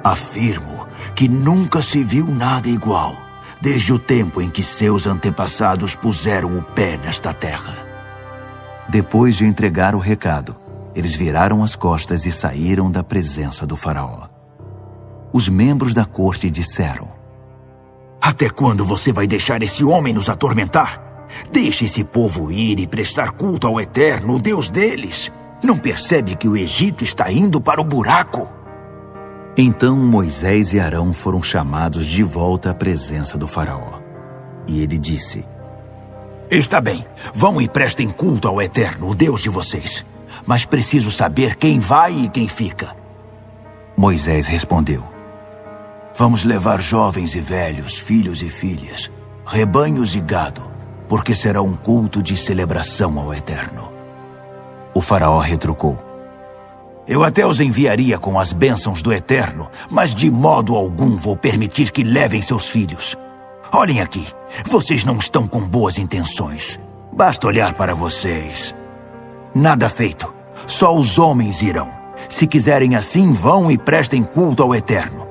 Speaker 2: Afirmo que nunca se viu nada igual, desde o tempo em que seus antepassados puseram o pé nesta terra.
Speaker 1: Depois de entregar o recado, eles viraram as costas e saíram da presença do faraó. Os membros da corte disseram:
Speaker 2: Até quando você vai deixar esse homem nos atormentar? Deixe esse povo ir e prestar culto ao Eterno, o Deus deles. Não percebe que o Egito está indo para o buraco?
Speaker 1: Então Moisés e Arão foram chamados de volta à presença do faraó. E ele disse:
Speaker 2: Está bem, vão e prestem culto ao Eterno, o Deus de vocês. Mas preciso saber quem vai e quem fica.
Speaker 1: Moisés respondeu:
Speaker 2: Vamos levar jovens e velhos, filhos e filhas, rebanhos e gado, porque será um culto de celebração ao Eterno.
Speaker 1: O faraó retrucou:
Speaker 2: Eu até os enviaria com as bênçãos do Eterno, mas de modo algum vou permitir que levem seus filhos. Olhem aqui, vocês não estão com boas intenções. Basta olhar para vocês. Nada feito. Só os homens irão. Se quiserem assim, vão e prestem culto ao Eterno.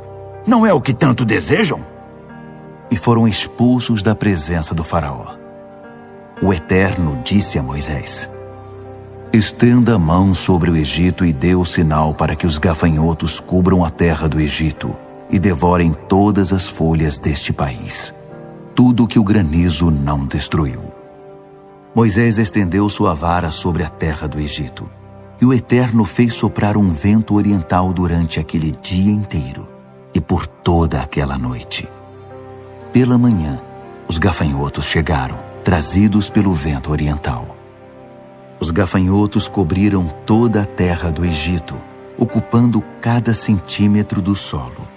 Speaker 2: Não é o que tanto desejam?
Speaker 1: E foram expulsos da presença do faraó. O Eterno disse a Moisés: estenda a mão sobre o Egito e dê o sinal para que os gafanhotos cubram a terra do Egito e devorem todas as folhas deste país, tudo que o granizo não destruiu. Moisés estendeu sua vara sobre a terra do Egito, e o Eterno fez soprar um vento oriental durante aquele dia inteiro e por toda aquela noite. Pela manhã, os gafanhotos chegaram, trazidos pelo vento oriental. Os gafanhotos cobriram toda a terra do Egito, ocupando cada centímetro do solo.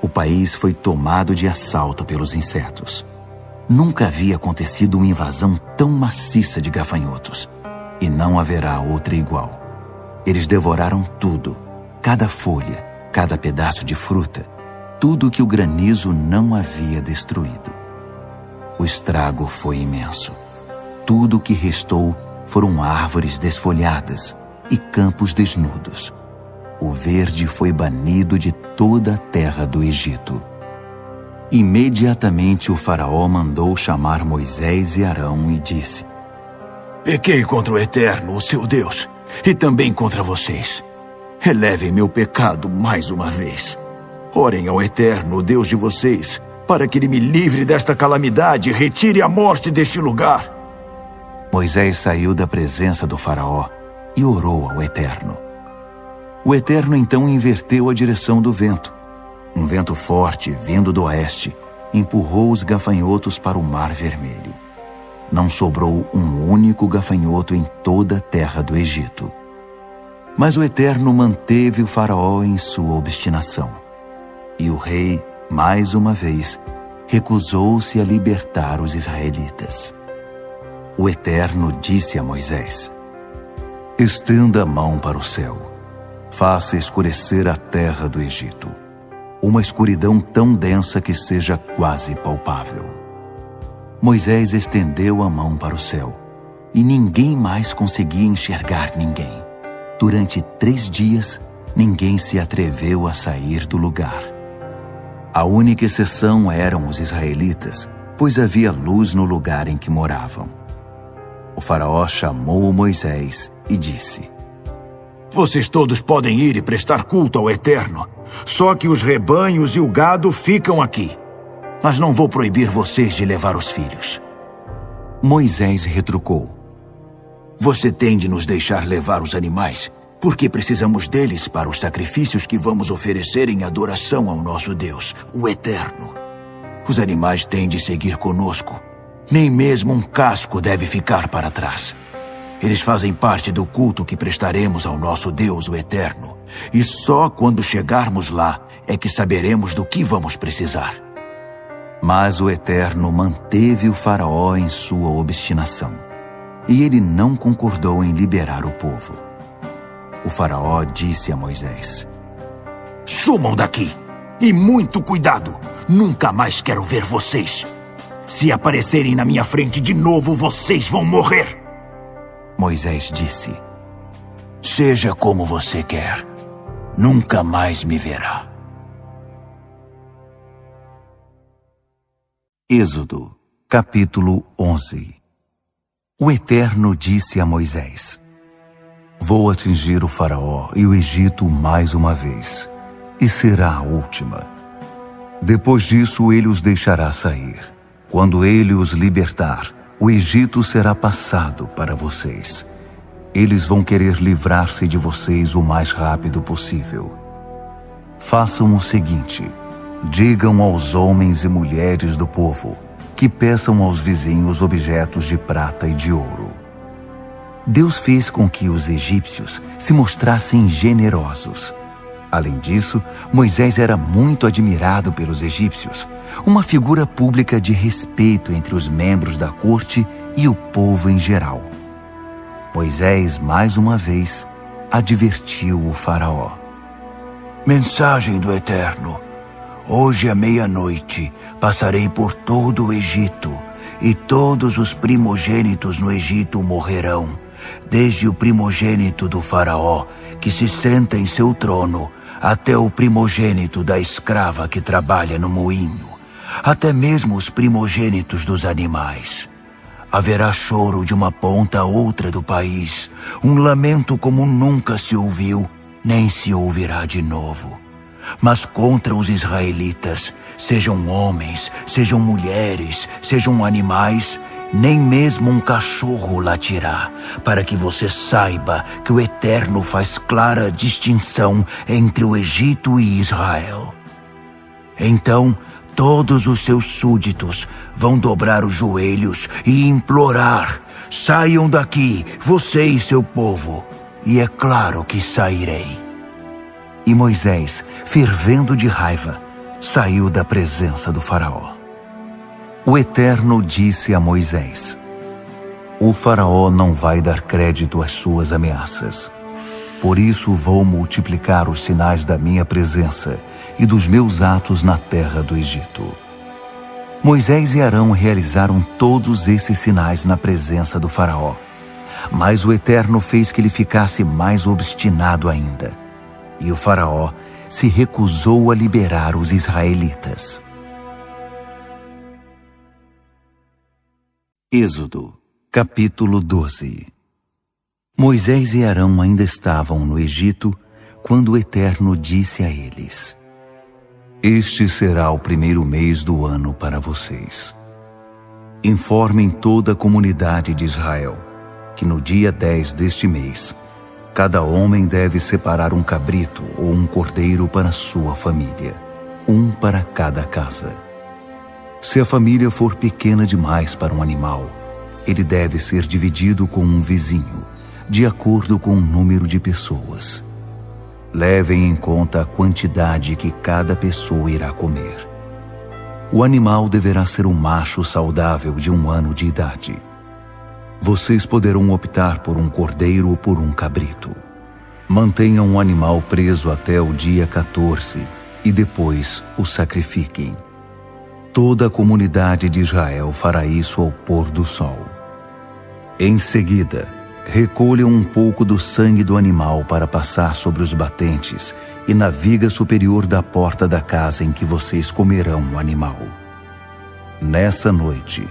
Speaker 1: O país foi tomado de assalto pelos insetos. Nunca havia acontecido uma invasão tão maciça de gafanhotos, e não haverá outra igual. Eles devoraram tudo, cada folha, cada pedaço de fruta, tudo que o granizo não havia destruído. O estrago foi imenso. Tudo o que restou foram árvores desfolhadas e campos desnudos. O verde foi banido de toda a terra do Egito. Imediatamente o faraó mandou chamar Moisés e Arão e disse:
Speaker 2: pequei contra o Eterno, o seu Deus, e também contra vocês. Relevem meu pecado mais uma vez. Orem ao Eterno, o Deus de vocês, para que Ele me livre desta calamidade e retire a morte deste lugar.
Speaker 1: Moisés saiu da presença do faraó e orou ao Eterno. O Eterno então inverteu a direção do vento. Um vento forte, vindo do oeste, empurrou os gafanhotos para o Mar Vermelho. Não sobrou um único gafanhoto em toda a terra do Egito. Mas o Eterno manteve o faraó em sua obstinação. E o rei, mais uma vez, recusou-se a libertar os israelitas. O Eterno disse a Moisés: estenda a mão para o céu, faça escurecer a terra do Egito, uma escuridão tão densa que seja quase palpável. Moisés estendeu a mão para o céu, e ninguém mais conseguia enxergar ninguém. Durante 3 dias, ninguém se atreveu a sair do lugar. A única exceção eram os israelitas, pois havia luz no lugar em que moravam. O faraó chamou Moisés e disse:
Speaker 2: vocês todos podem ir e prestar culto ao Eterno, só que os rebanhos e o gado ficam aqui. Mas não vou proibir vocês de levar os filhos.
Speaker 1: Moisés retrucou:
Speaker 2: você tem de nos deixar levar os animais, porque precisamos deles para os sacrifícios que vamos oferecer em adoração ao nosso Deus, o Eterno. Os animais têm de seguir conosco. Nem mesmo um casco deve ficar para trás. Eles fazem parte do culto que prestaremos ao nosso Deus, o Eterno. E só quando chegarmos lá é que saberemos do que vamos precisar.
Speaker 1: Mas o Eterno manteve o faraó em sua obstinação, e ele não concordou em liberar o povo. O faraó disse a Moisés:
Speaker 2: sumam daqui, e muito cuidado, nunca mais quero ver vocês. Se aparecerem na minha frente de novo, vocês vão morrer.
Speaker 1: Moisés disse:
Speaker 2: seja como você quer, nunca mais me verá.
Speaker 1: Êxodo, capítulo 11. O Eterno disse a Moisés: vou atingir o faraó e o Egito mais uma vez, e será a última. Depois disso ele os deixará sair. Quando ele os libertar, o Egito será passado para vocês. Eles vão querer livrar-se de vocês o mais rápido possível. Façam o seguinte: digam aos homens e mulheres do povo que peçam aos vizinhos objetos de prata e de ouro. Deus fez com que os egípcios se mostrassem generosos. Além disso, Moisés era muito admirado pelos egípcios, uma figura pública de respeito entre os membros da corte e o povo em geral. Moisés, mais uma vez, advertiu o faraó:
Speaker 2: mensagem do Eterno. Hoje à meia-noite passarei por todo o Egito, e todos os primogênitos no Egito morrerão, desde o primogênito do faraó, que se senta em seu trono, até o primogênito da escrava que trabalha no moinho, até mesmo os primogênitos dos animais. Haverá choro de uma ponta a outra do país, um lamento como nunca se ouviu, nem se ouvirá de novo. Mas contra os israelitas, sejam homens, sejam mulheres, sejam animais, nem mesmo um cachorro latirá, para que você saiba que o Eterno faz clara distinção entre o Egito e Israel. Então, todos os seus súditos vão dobrar os joelhos e implorar: saiam daqui, você e seu povo. E é claro que sairei.
Speaker 1: E Moisés, fervendo de raiva, saiu da presença do faraó. O Eterno disse a Moisés: o faraó não vai dar crédito às suas ameaças. Por isso vou multiplicar os sinais da minha presença e dos meus atos na terra do Egito. Moisés e Arão realizaram todos esses sinais na presença do faraó. Mas o Eterno fez que ele ficasse mais obstinado ainda. E o faraó se recusou a liberar os israelitas. Êxodo, capítulo 12. Moisés e Arão ainda estavam no Egito quando o Eterno disse a eles: este será o primeiro mês do ano para vocês. Informem toda a comunidade de Israel que no dia 10 deste mês, cada homem deve separar um cabrito ou um cordeiro para sua família, um para cada casa. Se a família for pequena demais para um animal, ele deve ser dividido com um vizinho, de acordo com o número de pessoas. Levem em conta a quantidade que cada pessoa irá comer. O animal deverá ser um macho saudável de 1 ano de idade. Vocês poderão optar por um cordeiro ou por um cabrito. Mantenham o animal preso até o dia 14 e depois o sacrifiquem. Toda a comunidade de Israel fará isso ao pôr do sol. Em seguida, recolham um pouco do sangue do animal para passar sobre os batentes e na viga superior da porta da casa em que vocês comerão o animal. Nessa noite,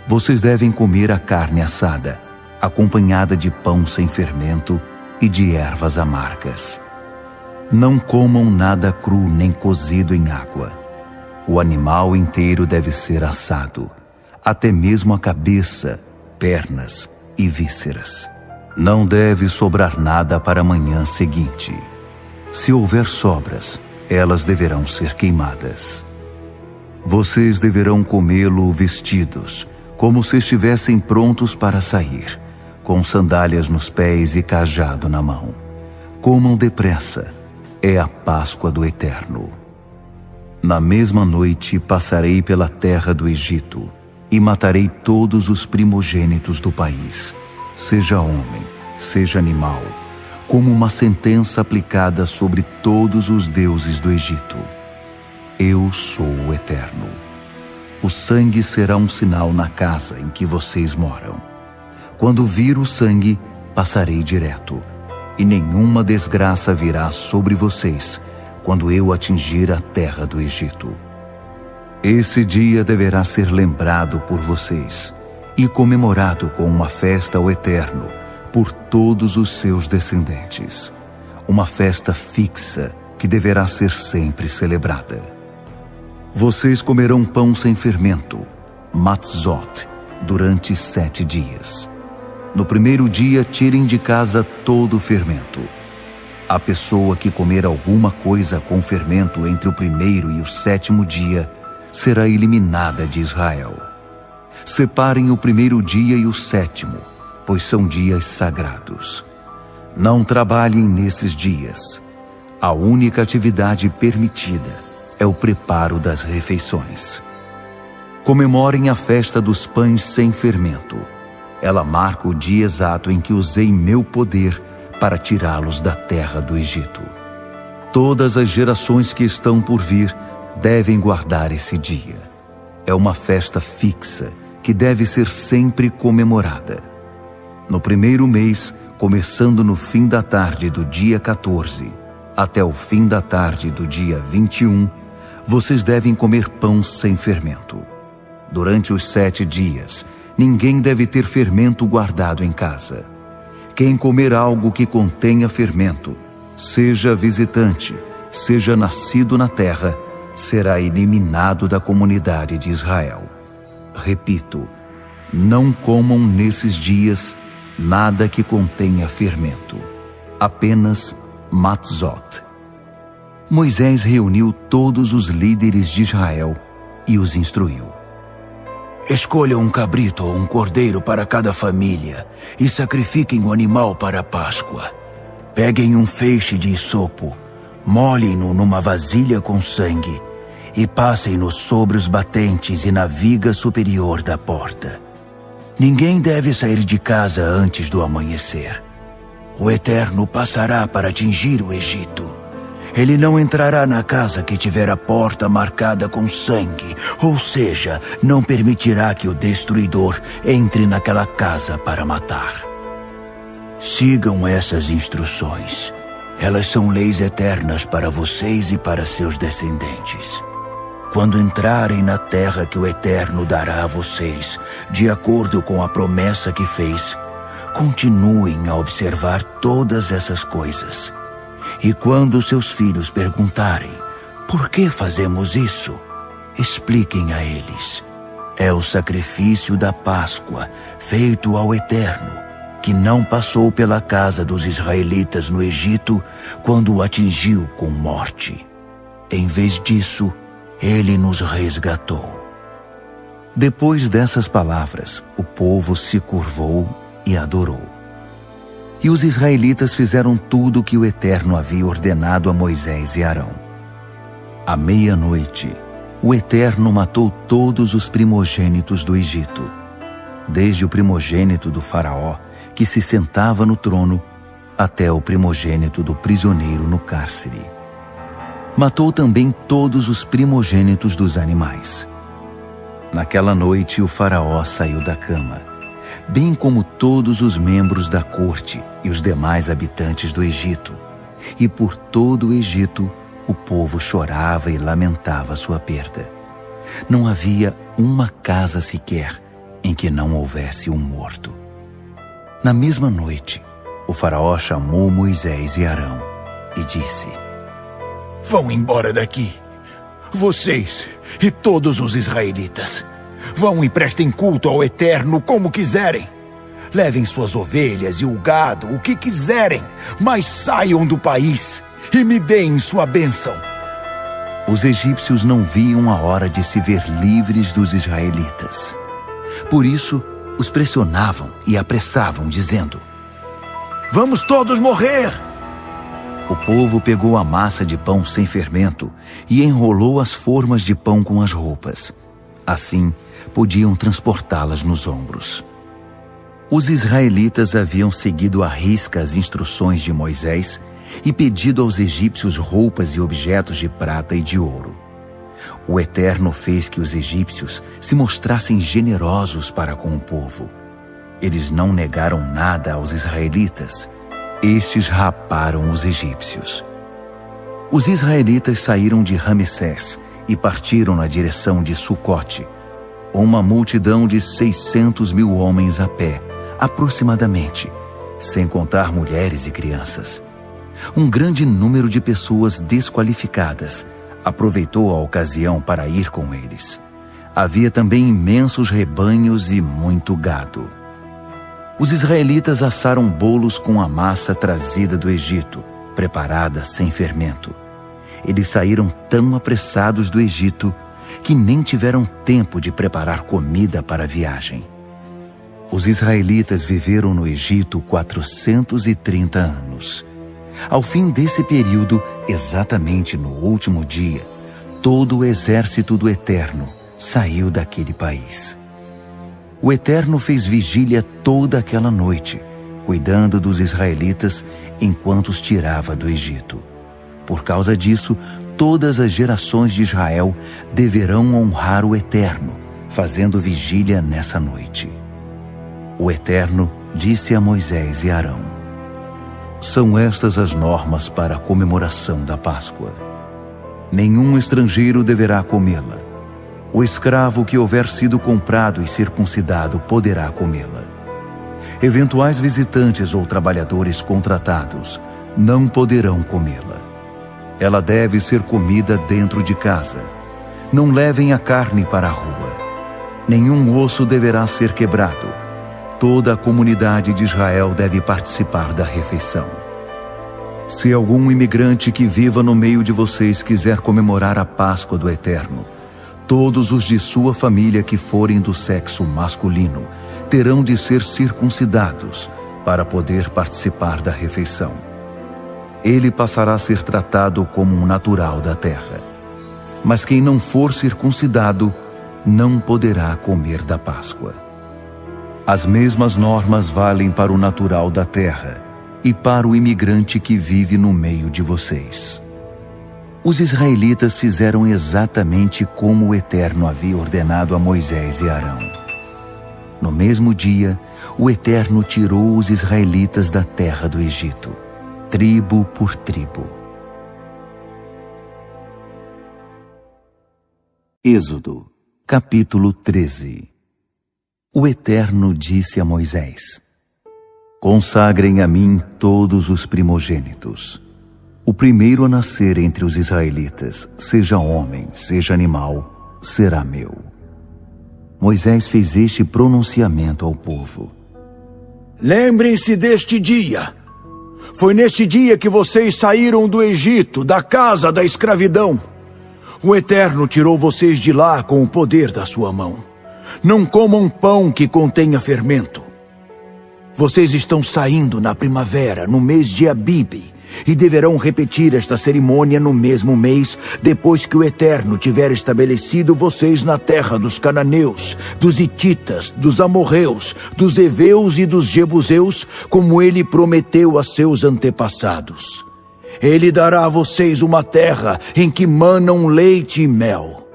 Speaker 1: vocês devem comer a carne assada, acompanhada de pão sem fermento e de ervas amargas. Não comam nada cru nem cozido em água. O animal inteiro deve ser assado, até mesmo a cabeça, pernas e vísceras. Não deve sobrar nada para a manhã seguinte. Se houver sobras, elas deverão ser queimadas. Vocês deverão comê-lo vestidos, como se estivessem prontos para sair, com sandálias nos pés e cajado na mão. Comam depressa, é a Páscoa do Eterno. Na mesma noite passarei pela terra do Egito e matarei todos os primogênitos do país, seja homem, seja animal, como uma sentença aplicada sobre todos os deuses do Egito. Eu sou o Eterno. O sangue será um sinal na casa em que vocês moram. Quando vir o sangue, passarei direto, e nenhuma desgraça virá sobre vocês quando eu atingir a terra do Egito. Esse dia deverá ser lembrado por vocês e comemorado com uma festa ao Eterno por todos os seus descendentes. Uma festa fixa que deverá ser sempre celebrada. Vocês comerão pão sem fermento, matzot, durante 7 dias. No primeiro dia, tirem de casa todo o fermento. A pessoa que comer alguma coisa com fermento entre o 1º e o 7º dia será eliminada de Israel. Separem o 1º dia e o 7º, pois são dias sagrados. Não trabalhem nesses dias. A única atividade permitida é o preparo das refeições. Comemorem a festa dos pães sem fermento. Ela marca o dia exato em que usei meu poder para tirá-los da terra do Egito. Todas as gerações que estão por vir devem guardar esse dia. É uma festa fixa que deve ser sempre comemorada. No primeiro mês, começando no fim da tarde do dia 14, até o fim da tarde do dia 21, vocês devem comer pão sem fermento. Durante os 7 dias, ninguém deve ter fermento guardado em casa. Quem comer algo que contenha fermento, seja visitante, seja nascido na terra, será eliminado da comunidade de Israel. Repito, não comam nesses dias nada que contenha fermento, apenas matzot. Moisés reuniu todos os líderes de Israel e os instruiu.
Speaker 2: Escolham um cabrito ou um cordeiro para cada família e sacrifiquem o animal para a Páscoa. Peguem um feixe de isopo, molhem-no numa vasilha com sangue e passem-no sobre os batentes e na viga superior da porta. Ninguém deve sair de casa antes do amanhecer. O Eterno passará para atingir o Egito. Ele não entrará na casa que tiver a porta marcada com sangue, ou seja, não permitirá que o destruidor entre naquela casa para matar. Sigam essas instruções. Elas são leis eternas para vocês e para seus descendentes. Quando entrarem na terra que o Eterno dará a vocês, de acordo com a promessa que fez, continuem a observar todas essas coisas. E quando seus filhos perguntarem, por que fazemos isso? Expliquem a eles. É o sacrifício da Páscoa, feito ao Eterno, que não passou pela casa dos israelitas no Egito quando o atingiu com morte. Em vez disso, ele nos resgatou.
Speaker 1: Depois dessas palavras, o povo se curvou e adorou. E os israelitas fizeram tudo o que o Eterno havia ordenado a Moisés e Arão. À meia-noite, o Eterno matou todos os primogênitos do Egito, desde o primogênito do faraó, que se sentava no trono, até o primogênito do prisioneiro no cárcere. Matou também todos os primogênitos dos animais. Naquela noite o faraó saiu da cama, bem como todos os membros da corte e os demais habitantes do Egito. E por todo o Egito o povo chorava e lamentava sua perda. Não havia uma casa sequer em que não houvesse um morto. Na mesma noite, o faraó chamou Moisés e Arão e disse:
Speaker 2: Vão embora daqui, vocês e todos os israelitas. Vão e prestem culto ao Eterno como quiserem. Levem suas ovelhas e o gado, o que quiserem, mas saiam do país e me deem sua bênção.
Speaker 1: Os egípcios não viam a hora de se ver livres dos israelitas. Por isso, os pressionavam e apressavam, dizendo:
Speaker 2: Vamos todos morrer!
Speaker 1: O povo pegou a massa de pão sem fermento e enrolou as formas de pão com as roupas. Assim, podiam transportá-las nos ombros. Os israelitas haviam seguido à risca as instruções de Moisés e pedido aos egípcios roupas e objetos de prata e de ouro. O Eterno fez que os egípcios se mostrassem generosos para com o povo. Eles não negaram nada aos israelitas. Estes raparam os egípcios. Os israelitas saíram de Ramessés e partiram na direção de Sucote. Uma multidão de 600.000 homens a pé, aproximadamente, sem contar mulheres e crianças. Um grande número de pessoas desqualificadas aproveitou a ocasião para ir com eles. Havia também imensos rebanhos e muito gado. Os israelitas assaram bolos com a massa trazida do Egito, preparada sem fermento. Eles saíram tão apressados do Egito que nem tiveram tempo de preparar comida para a viagem. Os israelitas viveram no Egito 430 anos. Ao fim desse período, exatamente no último dia, todo o exército do Eterno saiu daquele país. O Eterno fez vigília toda aquela noite, cuidando dos israelitas enquanto os tirava do Egito. Por causa disso, todas as gerações de Israel deverão honrar o Eterno, fazendo vigília nessa noite. O Eterno disse a Moisés e Arão: São estas as normas para a comemoração da Páscoa. Nenhum estrangeiro deverá comê-la. O escravo que houver sido comprado e circuncidado poderá comê-la. Eventuais visitantes ou trabalhadores contratados não poderão comê-la. Ela deve ser comida dentro de casa. Não levem a carne para a rua. Nenhum osso deverá ser quebrado. Toda a comunidade de Israel deve participar da refeição. Se algum imigrante que viva no meio de vocês quiser comemorar a Páscoa do Eterno, todos os de sua família que forem do sexo masculino terão de ser circuncidados para poder participar da refeição. Ele passará a ser tratado como um natural da terra. Mas quem não for circuncidado não poderá comer da Páscoa. As mesmas normas valem para o natural da terra e para o imigrante que vive no meio de vocês. Os israelitas fizeram exatamente como o Eterno havia ordenado a Moisés e Arão. No mesmo dia, o Eterno tirou os israelitas da terra do Egito, tribo por tribo. Êxodo, capítulo 13. O Eterno disse a Moisés: Consagrem a mim todos os primogênitos. O primeiro a nascer entre os israelitas, seja homem, seja animal, será meu. Moisés fez este pronunciamento ao povo:
Speaker 3: Lembrem-se deste dia. Foi neste dia que vocês saíram do Egito, da casa da escravidão. O Eterno tirou vocês de lá com o poder da sua mão. Não comam pão que contenha fermento. Vocês estão saindo na primavera, no mês de Abibe, e deverão repetir esta cerimônia no mesmo mês, depois que o Eterno tiver estabelecido vocês na terra dos cananeus, dos hititas, dos amorreus, dos heveus e dos jebuseus, como ele prometeu a seus antepassados. Ele dará a vocês uma terra em que manam leite e mel.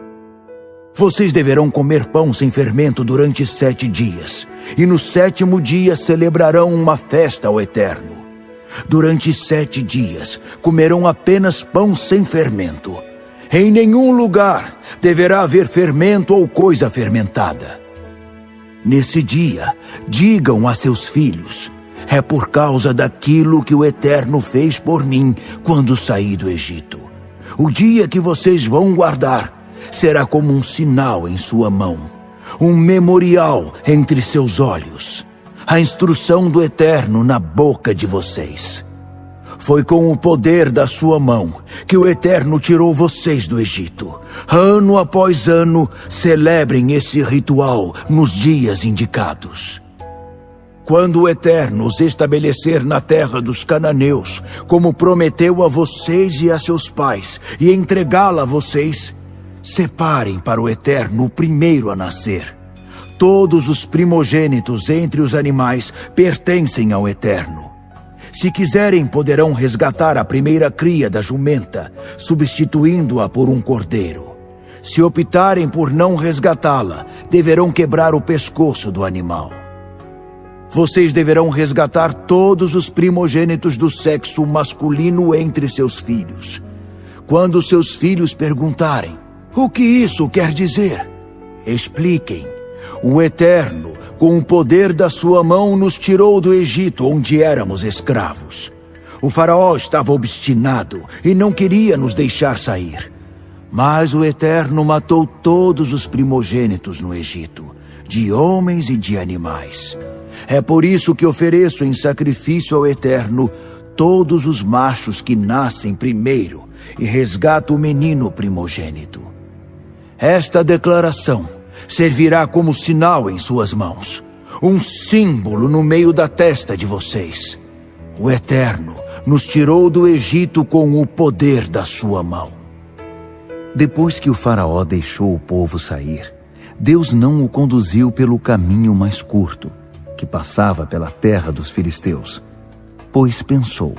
Speaker 3: Vocês deverão comer pão sem fermento durante 7 dias, e no 7º dia celebrarão uma festa ao Eterno. Durante 7 dias comerão apenas pão sem fermento. Em nenhum lugar deverá haver fermento ou coisa fermentada. Nesse dia, digam a seus filhos: é por causa daquilo que o Eterno fez por mim quando saí do Egito. O dia que vocês vão guardar será como um sinal em sua mão, um memorial entre seus olhos, a instrução do Eterno na boca de vocês. Foi com o poder da sua mão que o Eterno tirou vocês do Egito. Ano após ano, celebrem esse ritual nos dias indicados. Quando o Eterno os estabelecer na terra dos cananeus, como prometeu a vocês e a seus pais, e entregá-la a vocês, separem para o Eterno o primeiro a nascer. Todos os primogênitos entre os animais pertencem ao Eterno. Se quiserem, poderão resgatar a primeira cria da jumenta, substituindo-a por um cordeiro. Se optarem por não resgatá-la, deverão quebrar o pescoço do animal. Vocês deverão resgatar todos os primogênitos do sexo masculino entre seus filhos. Quando seus filhos perguntarem: o que isso quer dizer? Expliquem: o Eterno, com o poder da sua mão, nos tirou do Egito, onde éramos escravos. O faraó estava obstinado e não queria nos deixar sair. Mas o Eterno matou todos os primogênitos no Egito, de homens e de animais. É por isso que ofereço em sacrifício ao Eterno todos os machos que nascem primeiro e resgato o menino primogênito. Esta declaração servirá como sinal em suas mãos, um símbolo no meio da testa de vocês. O Eterno nos tirou do Egito com o poder da sua mão.
Speaker 1: Depois que o faraó deixou o povo sair, Deus não o conduziu pelo caminho mais curto, que passava pela terra dos filisteus, pois pensou: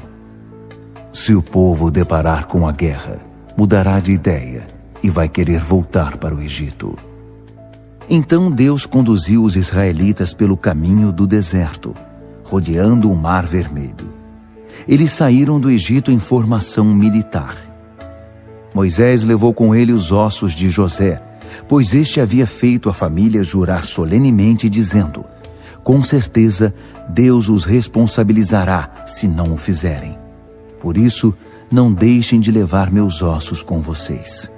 Speaker 1: se o povo deparar com a guerra, mudará de ideia e vai querer voltar para o Egito. Então Deus conduziu os israelitas pelo caminho do deserto, rodeando o Mar Vermelho. Eles saíram do Egito em formação militar. Moisés levou com ele os ossos de José, pois este havia feito a família jurar solenemente, dizendo: com certeza Deus os responsabilizará se não o fizerem. Por isso, não deixem de levar meus ossos com vocês.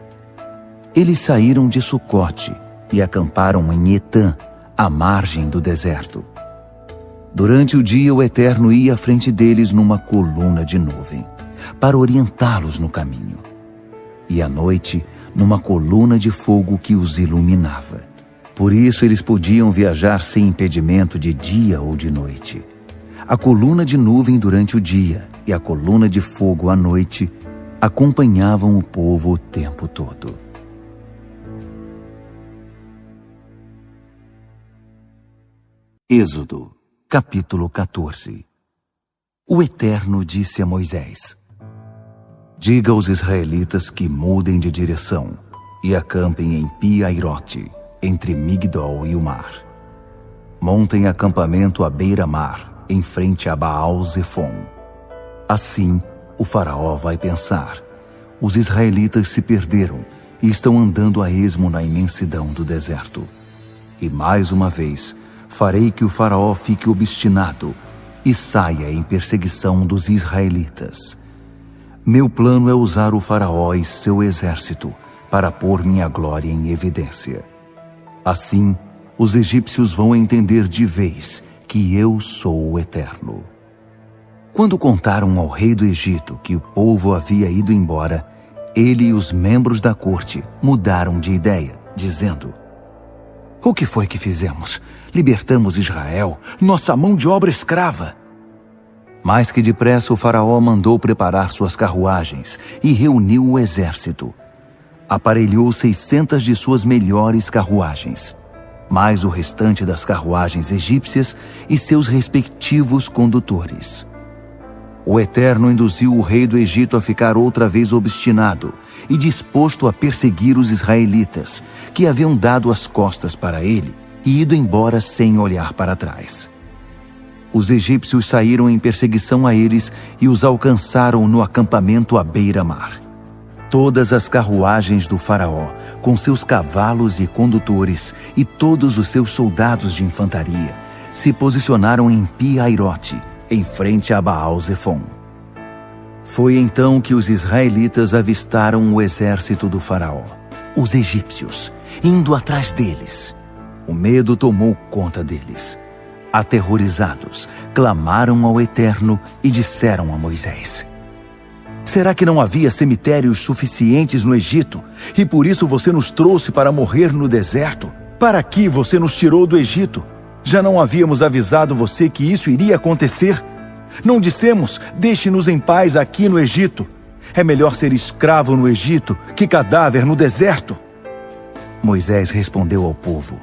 Speaker 1: Eles saíram de Sucote e acamparam em Etã, à margem do deserto. Durante o dia, o Eterno ia à frente deles numa coluna de nuvem, para orientá-los no caminho. E à noite, numa coluna de fogo que os iluminava. Por isso eles podiam viajar sem impedimento de dia ou de noite. A coluna de nuvem durante o dia e a coluna de fogo à noite acompanhavam o povo o tempo todo. Êxodo, capítulo 14. O Eterno disse a Moisés: diga aos israelitas que mudem de direção e acampem em Pi-Hairote, entre Migdol e o mar. Montem acampamento à beira-mar, em frente a Baal-Zefon. Assim, o faraó vai pensar: os israelitas se perderam e estão andando a esmo na imensidão do deserto. E mais uma vez, farei que o faraó fique obstinado e saia em perseguição dos israelitas. Meu plano é usar o faraó e seu exército para pôr minha glória em evidência. Assim, os egípcios vão entender de vez que eu sou o Eterno. Quando contaram ao rei do Egito que o povo havia ido embora, ele e os membros da corte mudaram de ideia, dizendo: o que foi que fizemos? Libertamos Israel, nossa mão de obra escrava. Mais que depressa, o faraó mandou preparar suas carruagens e reuniu o exército. Aparelhou 600 de suas melhores carruagens, mais o restante das carruagens egípcias e seus respectivos condutores. O Eterno induziu o rei do Egito a ficar outra vez obstinado e disposto a perseguir os israelitas, que haviam dado as costas para ele e ido embora sem olhar para trás. Os egípcios saíram em perseguição a eles e os alcançaram no acampamento à beira-mar. Todas as carruagens do faraó, com seus cavalos e condutores, e todos os seus soldados de infantaria, se posicionaram em Pi-Hairote, em frente a Baal-Zefon. Foi então que os israelitas avistaram o exército do faraó, os egípcios, indo atrás deles. O medo tomou conta deles. Aterrorizados, clamaram ao Eterno e disseram a Moisés: será que não havia cemitérios suficientes no Egito, e por isso você nos trouxe para morrer no deserto? Para que você nos tirou do Egito? Já não havíamos avisado você que isso iria acontecer? Não dissemos: deixe-nos em paz aqui no Egito? É melhor ser escravo no Egito que cadáver no deserto. Moisés respondeu ao povo: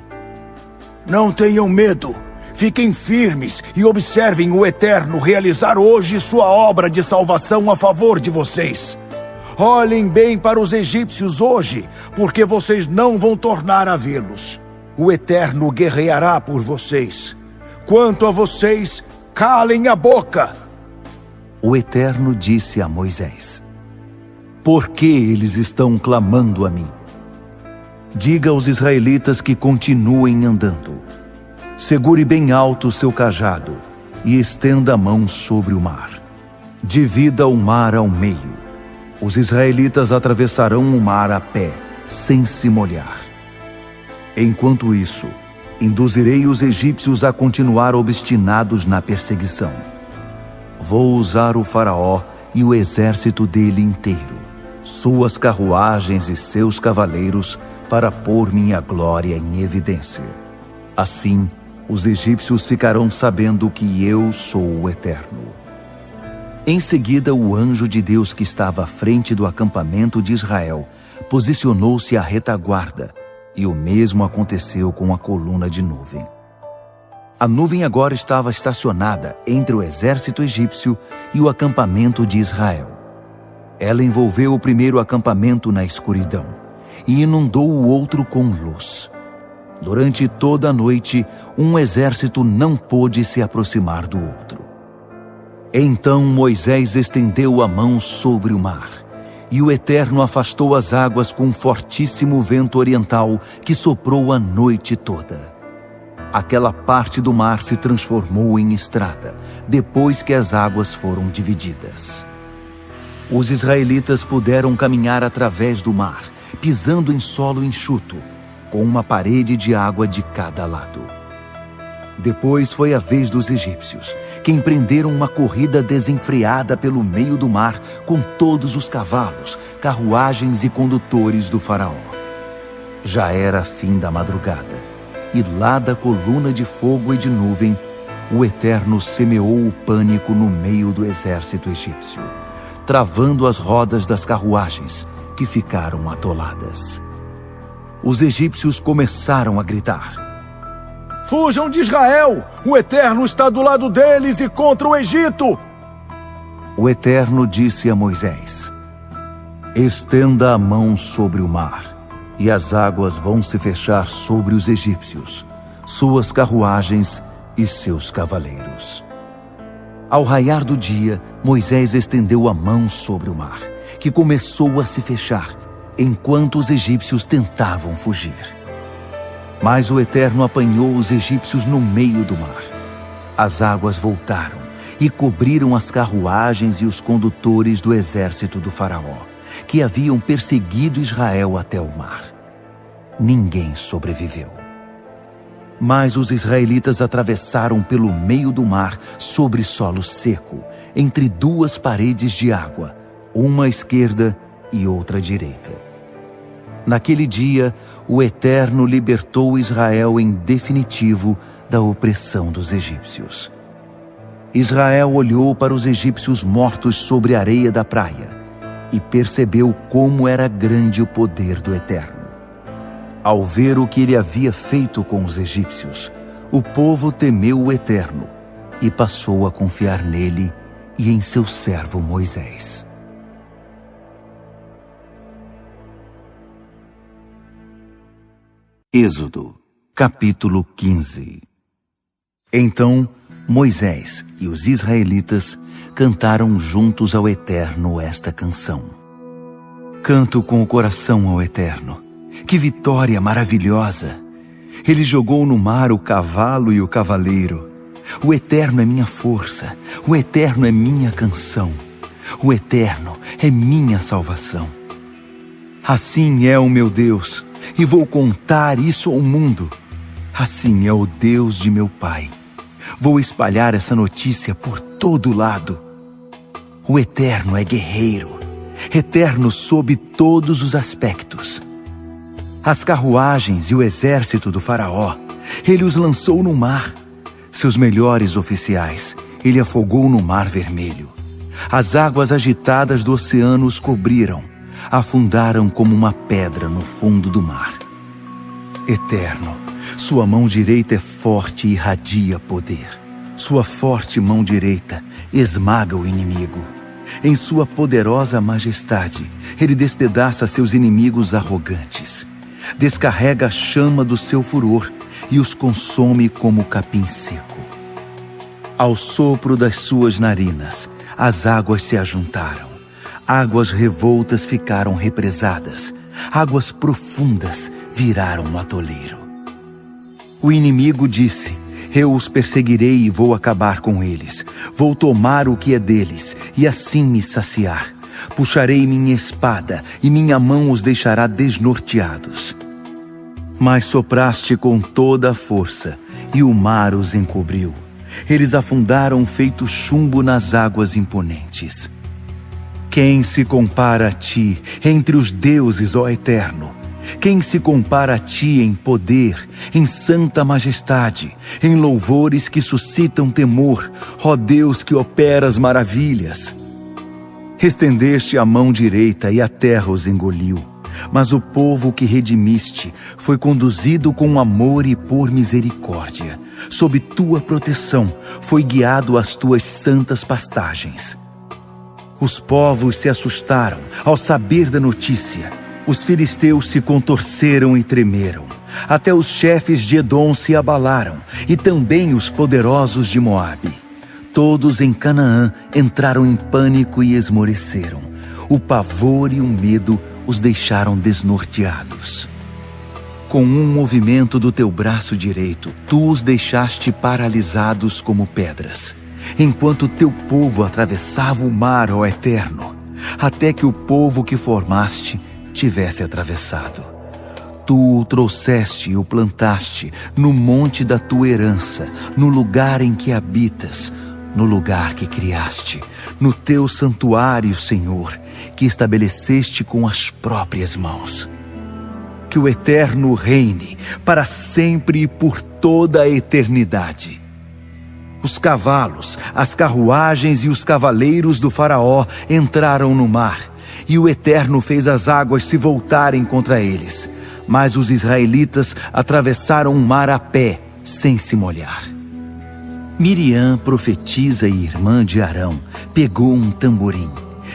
Speaker 1: não tenham medo. Fiquem firmes e observem o Eterno realizar hoje sua obra de salvação a favor de vocês. Olhem bem para os egípcios hoje, porque vocês não vão tornar a vê-los. O Eterno guerreará por vocês. Quanto a vocês, calem a boca. O Eterno disse a Moisés: por que eles estão clamando a mim? Diga aos israelitas que continuem andando. Segure bem alto o seu cajado e estenda a mão sobre o mar. Divida o mar ao meio. Os israelitas atravessarão o mar a pé, sem se molhar. Enquanto isso, induzirei os egípcios a continuar obstinados na perseguição. Vou usar o faraó e o exército dele inteiro, suas carruagens e seus cavaleiros, para pôr minha glória em evidência. Assim, os egípcios ficarão sabendo que eu sou o Eterno. Em seguida, o anjo de Deus que estava à frente do acampamento de Israel posicionou-se à retaguarda, e o mesmo aconteceu com a coluna de nuvem. A nuvem agora estava estacionada entre o exército egípcio e o acampamento de Israel. Ela envolveu o primeiro acampamento na escuridão e inundou o outro com luz. Durante toda a noite, um exército não pôde se aproximar do outro. Então Moisés estendeu a mão sobre o mar, e o Eterno afastou as águas com um fortíssimo vento oriental que soprou a noite toda. Aquela parte do mar se transformou em estrada, depois que as águas foram divididas. Os israelitas puderam caminhar através do mar, pisando em solo enxuto, com uma parede de água de cada lado. Depois foi a vez dos egípcios, que empreenderam uma corrida desenfreada pelo meio do mar com todos os cavalos, carruagens e condutores do faraó. Já era fim da madrugada, e lá da coluna de fogo e de nuvem, o Eterno semeou o pânico no meio do exército egípcio, travando as rodas das carruagens, que ficaram atoladas. Os egípcios começaram a gritar:
Speaker 3: Fujam de Israel! O Eterno está do lado deles e contra o Egito!
Speaker 1: O Eterno disse a Moisés: Estenda a mão sobre o mar, e as águas vão se fechar sobre os egípcios, suas carruagens e seus cavaleiros. Ao raiar do dia, Moisés estendeu a mão sobre o mar, que começou a se fechar, enquanto os egípcios tentavam fugir. Mas o Eterno apanhou os egípcios no meio do mar. As águas voltaram e cobriram as carruagens e os condutores do exército do faraó, que haviam perseguido Israel até o mar. Ninguém sobreviveu. Mas os israelitas atravessaram pelo meio do mar sobre solo seco, entre duas paredes de água, uma à esquerda e outra à direita. Naquele dia, o Eterno libertou Israel em definitivo da opressão dos egípcios. Israel olhou para os egípcios mortos sobre a areia da praia e percebeu como era grande o poder do Eterno. Ao ver o que ele havia feito com os egípcios, o povo temeu o Eterno e passou a confiar nele e em seu servo Moisés. Êxodo, capítulo 15. Então Moisés e os israelitas cantaram juntos ao Eterno esta canção. Canto com o coração ao Eterno. Que vitória maravilhosa! Ele jogou no mar o cavalo e o cavaleiro. O Eterno é minha força, o Eterno é minha canção. O Eterno é minha salvação. Assim é o meu Deus, e vou contar isso ao mundo. Assim é o Deus de meu pai. Vou espalhar essa notícia por todo lado. O Eterno é guerreiro, eterno sob todos os aspectos. As carruagens e o exército do faraó, ele os lançou no mar. Seus melhores oficiais, ele afogou no mar vermelho. As águas agitadas do oceano os cobriram, afundaram como uma pedra no fundo do mar. Eterno, sua mão direita é forte e irradia poder. Sua forte mão direita esmaga o inimigo. Em sua poderosa majestade, ele despedaça seus inimigos arrogantes. Descarrega a chama do seu furor e os consome como capim seco. Ao sopro das suas narinas, as águas se ajuntaram. Águas revoltas ficaram represadas. Águas profundas viraram um atoleiro. O inimigo disse: eu os perseguirei e vou acabar com eles. Vou tomar o que é deles e assim me saciar. Puxarei minha espada e minha mão os deixará desnorteados. Mas sopraste com toda a força e o mar os encobriu. Eles afundaram feito chumbo nas águas imponentes. Quem se compara a ti entre os deuses, ó Eterno? Quem se compara a ti em poder, em santa majestade, em louvores que suscitam temor, ó Deus que operas maravilhas? Estendeste a mão direita e a terra os engoliu, mas o povo que redimiste foi conduzido com amor e por misericórdia. Sob tua proteção foi guiado às tuas santas pastagens. Os povos se assustaram ao saber da notícia. Os filisteus se contorceram e tremeram.
Speaker 3: Até os chefes de Edom se abalaram, e também os poderosos de Moabe. Todos em Canaã entraram em pânico e esmoreceram. O pavor e o medo os deixaram desnorteados. Com um movimento do teu braço direito, tu os deixaste paralisados como pedras, enquanto teu povo atravessava o mar, ó Eterno, até que o povo que formaste tivesse atravessado. Tu o trouxeste e o plantaste no monte da tua herança, no lugar em que habitas, no lugar que criaste, no teu santuário, Senhor, que estabeleceste com as próprias mãos. Que o Eterno reine para sempre e por toda a eternidade. Os cavalos, as carruagens e os cavaleiros do faraó entraram no mar, e o Eterno fez as águas se voltarem contra eles. Mas os israelitas atravessaram o mar a pé, sem se molhar. Miriam, profetisa e irmã de Arão, pegou um tamborim,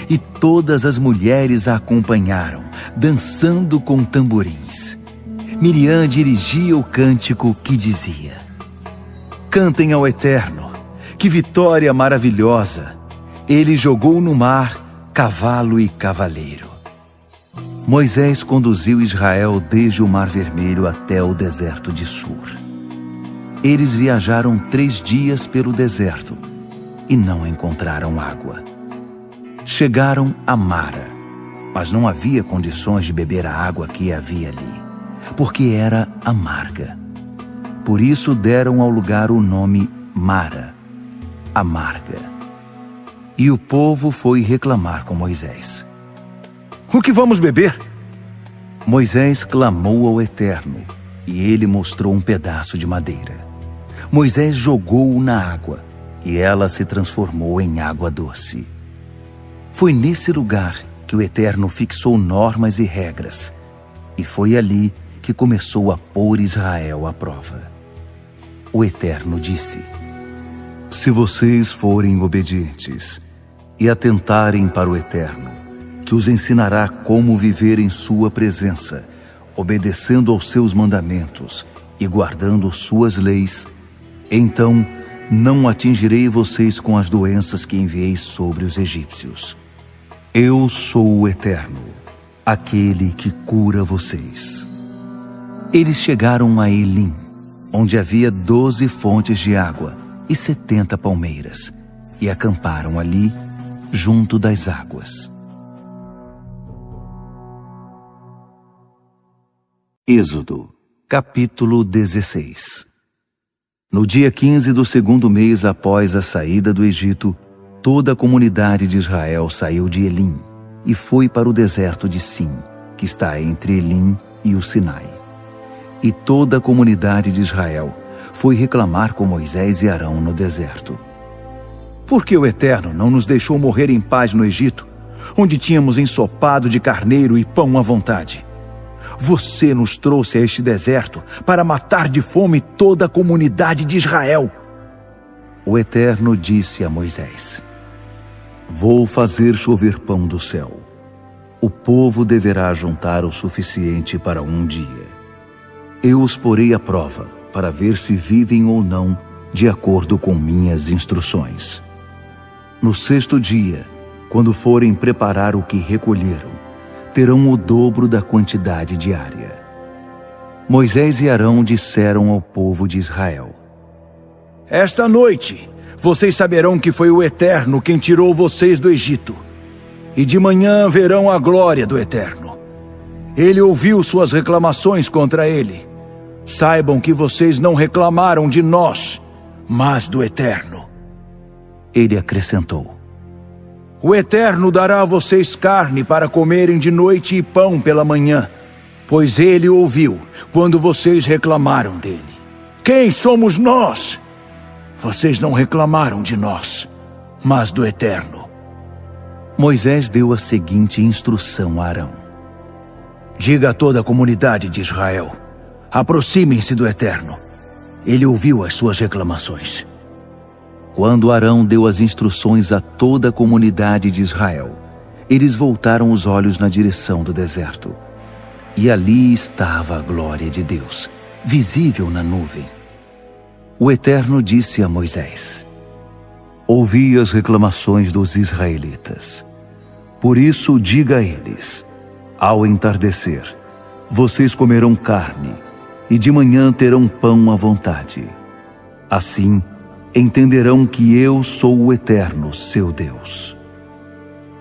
Speaker 3: e todas as mulheres a acompanharam, dançando com tamborins. Miriam dirigia o cântico que dizia: Cantem ao Eterno, que vitória maravilhosa! Ele jogou no mar cavalo e cavaleiro. Moisés conduziu Israel desde o Mar Vermelho até o deserto de Sur. Eles viajaram 3 dias pelo deserto e não encontraram água. Chegaram a Mara, mas não havia condições de beber a água que havia ali, porque era amarga. Por isso deram ao lugar o nome Mara, amarga. E o povo foi reclamar com Moisés. O que vamos beber? Moisés clamou ao Eterno, e ele mostrou um pedaço de madeira. Moisés jogou-o na água, e ela se transformou em água doce. Foi nesse lugar que o Eterno fixou normas e regras, e foi ali que começou a pôr Israel à prova. O Eterno disse: Se vocês forem obedientes e atentarem para o Eterno, que os ensinará como viver em sua presença, obedecendo aos seus mandamentos e guardando suas leis, então não atingirei vocês com as doenças que enviei sobre os egípcios. Eu sou o Eterno, aquele que cura vocês. Eles chegaram a Elim, onde havia 12 fontes de água e 70 palmeiras, e acamparam ali, junto das águas. Êxodo, capítulo 16. No dia 15 do 2º mês após a saída do Egito, toda a comunidade de Israel saiu de Elim e foi para o deserto de Sim, que está entre Elim e o Sinai. E toda a comunidade de Israel foi reclamar com Moisés e Arão no deserto. Por que o Eterno não nos deixou morrer em paz no Egito, onde tínhamos ensopado de carneiro e pão à vontade? Você nos trouxe a este deserto para matar de fome toda a comunidade de Israel. O Eterno disse a Moisés: Vou fazer chover pão do céu. O povo deverá juntar o suficiente para um dia. Eu os porei à prova para ver se vivem ou não de acordo com minhas instruções. No 6º dia, quando forem preparar o que recolheram, terão o dobro da quantidade diária. Moisés e Arão disseram ao povo de Israel: Esta noite vocês saberão que foi o Eterno quem tirou vocês do Egito, e de manhã verão a glória do Eterno. Ele ouviu suas reclamações contra ele. Saibam que vocês não reclamaram de nós, mas do Eterno. Ele acrescentou: O Eterno dará a vocês carne para comerem de noite e pão pela manhã, pois ele ouviu quando vocês reclamaram dele. Quem somos nós? Vocês não reclamaram de nós, mas do Eterno. Moisés deu a seguinte instrução a Arão: Diga a toda a comunidade de Israel: aproximem-se do Eterno. Ele ouviu as suas reclamações. Quando Arão deu as instruções a toda a comunidade de Israel, eles voltaram os olhos na direção do deserto.
Speaker 1: e ali estava a glória de Deus, visível na nuvem. O Eterno disse a Moisés: ouvi as reclamações dos israelitas. Por isso diga a eles: ao entardecer, vocês comerão carne, e de manhã terão pão à vontade. Assim, entenderão que eu sou o Eterno, seu Deus.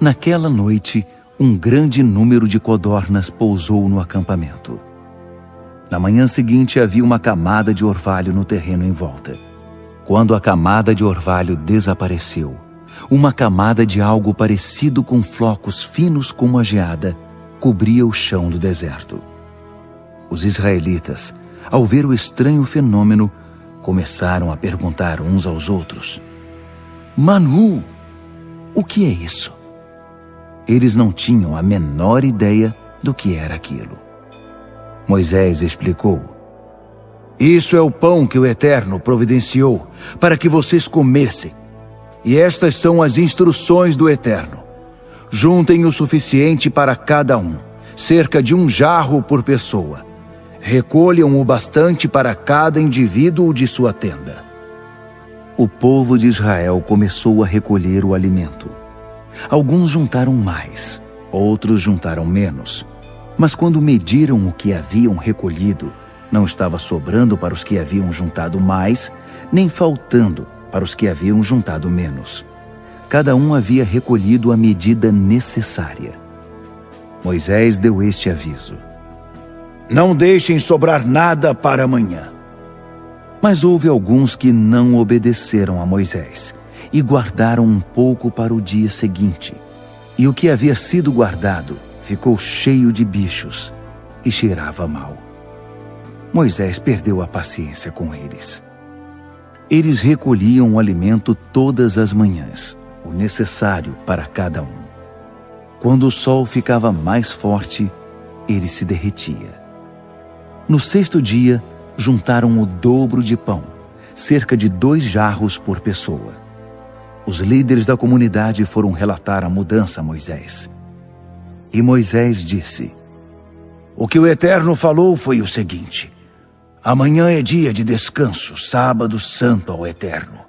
Speaker 1: Naquela noite, um grande número de codornas pousou no acampamento. Na manhã seguinte havia uma camada de orvalho no terreno em volta. Quando a camada de orvalho desapareceu, uma camada de algo parecido com flocos finos como a geada cobria o chão do deserto. Os israelitas, ao ver o estranho fenômeno, começaram a perguntar uns aos outros: Manu, o que é isso? Eles não tinham a menor ideia do que era aquilo. Moisés explicou: isso é o pão que o Eterno providenciou para que vocês comessem. E estas são as instruções do Eterno. Juntem o suficiente para cada um, cerca de 1 jarro por pessoa. Recolham o bastante para cada indivíduo de sua tenda. O povo de Israel começou a recolher o alimento. Alguns juntaram mais, outros juntaram menos. Mas quando mediram o que haviam recolhido, não estava sobrando para os que haviam juntado mais, nem faltando para os que haviam juntado menos. Cada um havia recolhido a medida necessária. Moisés deu este aviso: não deixem sobrar nada para amanhã. Mas houve alguns que não obedeceram a Moisés e guardaram um pouco para o dia seguinte. E o que havia sido guardado ficou cheio de bichos e cheirava mal. Moisés perdeu a paciência com eles. Eles recolhiam o alimento todas as manhãs, o necessário para cada um. Quando o sol ficava mais forte, ele se derretia. No 6º dia, juntaram o dobro de pão, cerca de 2 jarros por pessoa. Os líderes da comunidade foram relatar a mudança a Moisés. E Moisés disse: o que o Eterno falou foi o seguinte: amanhã é dia de descanso, sábado santo ao Eterno.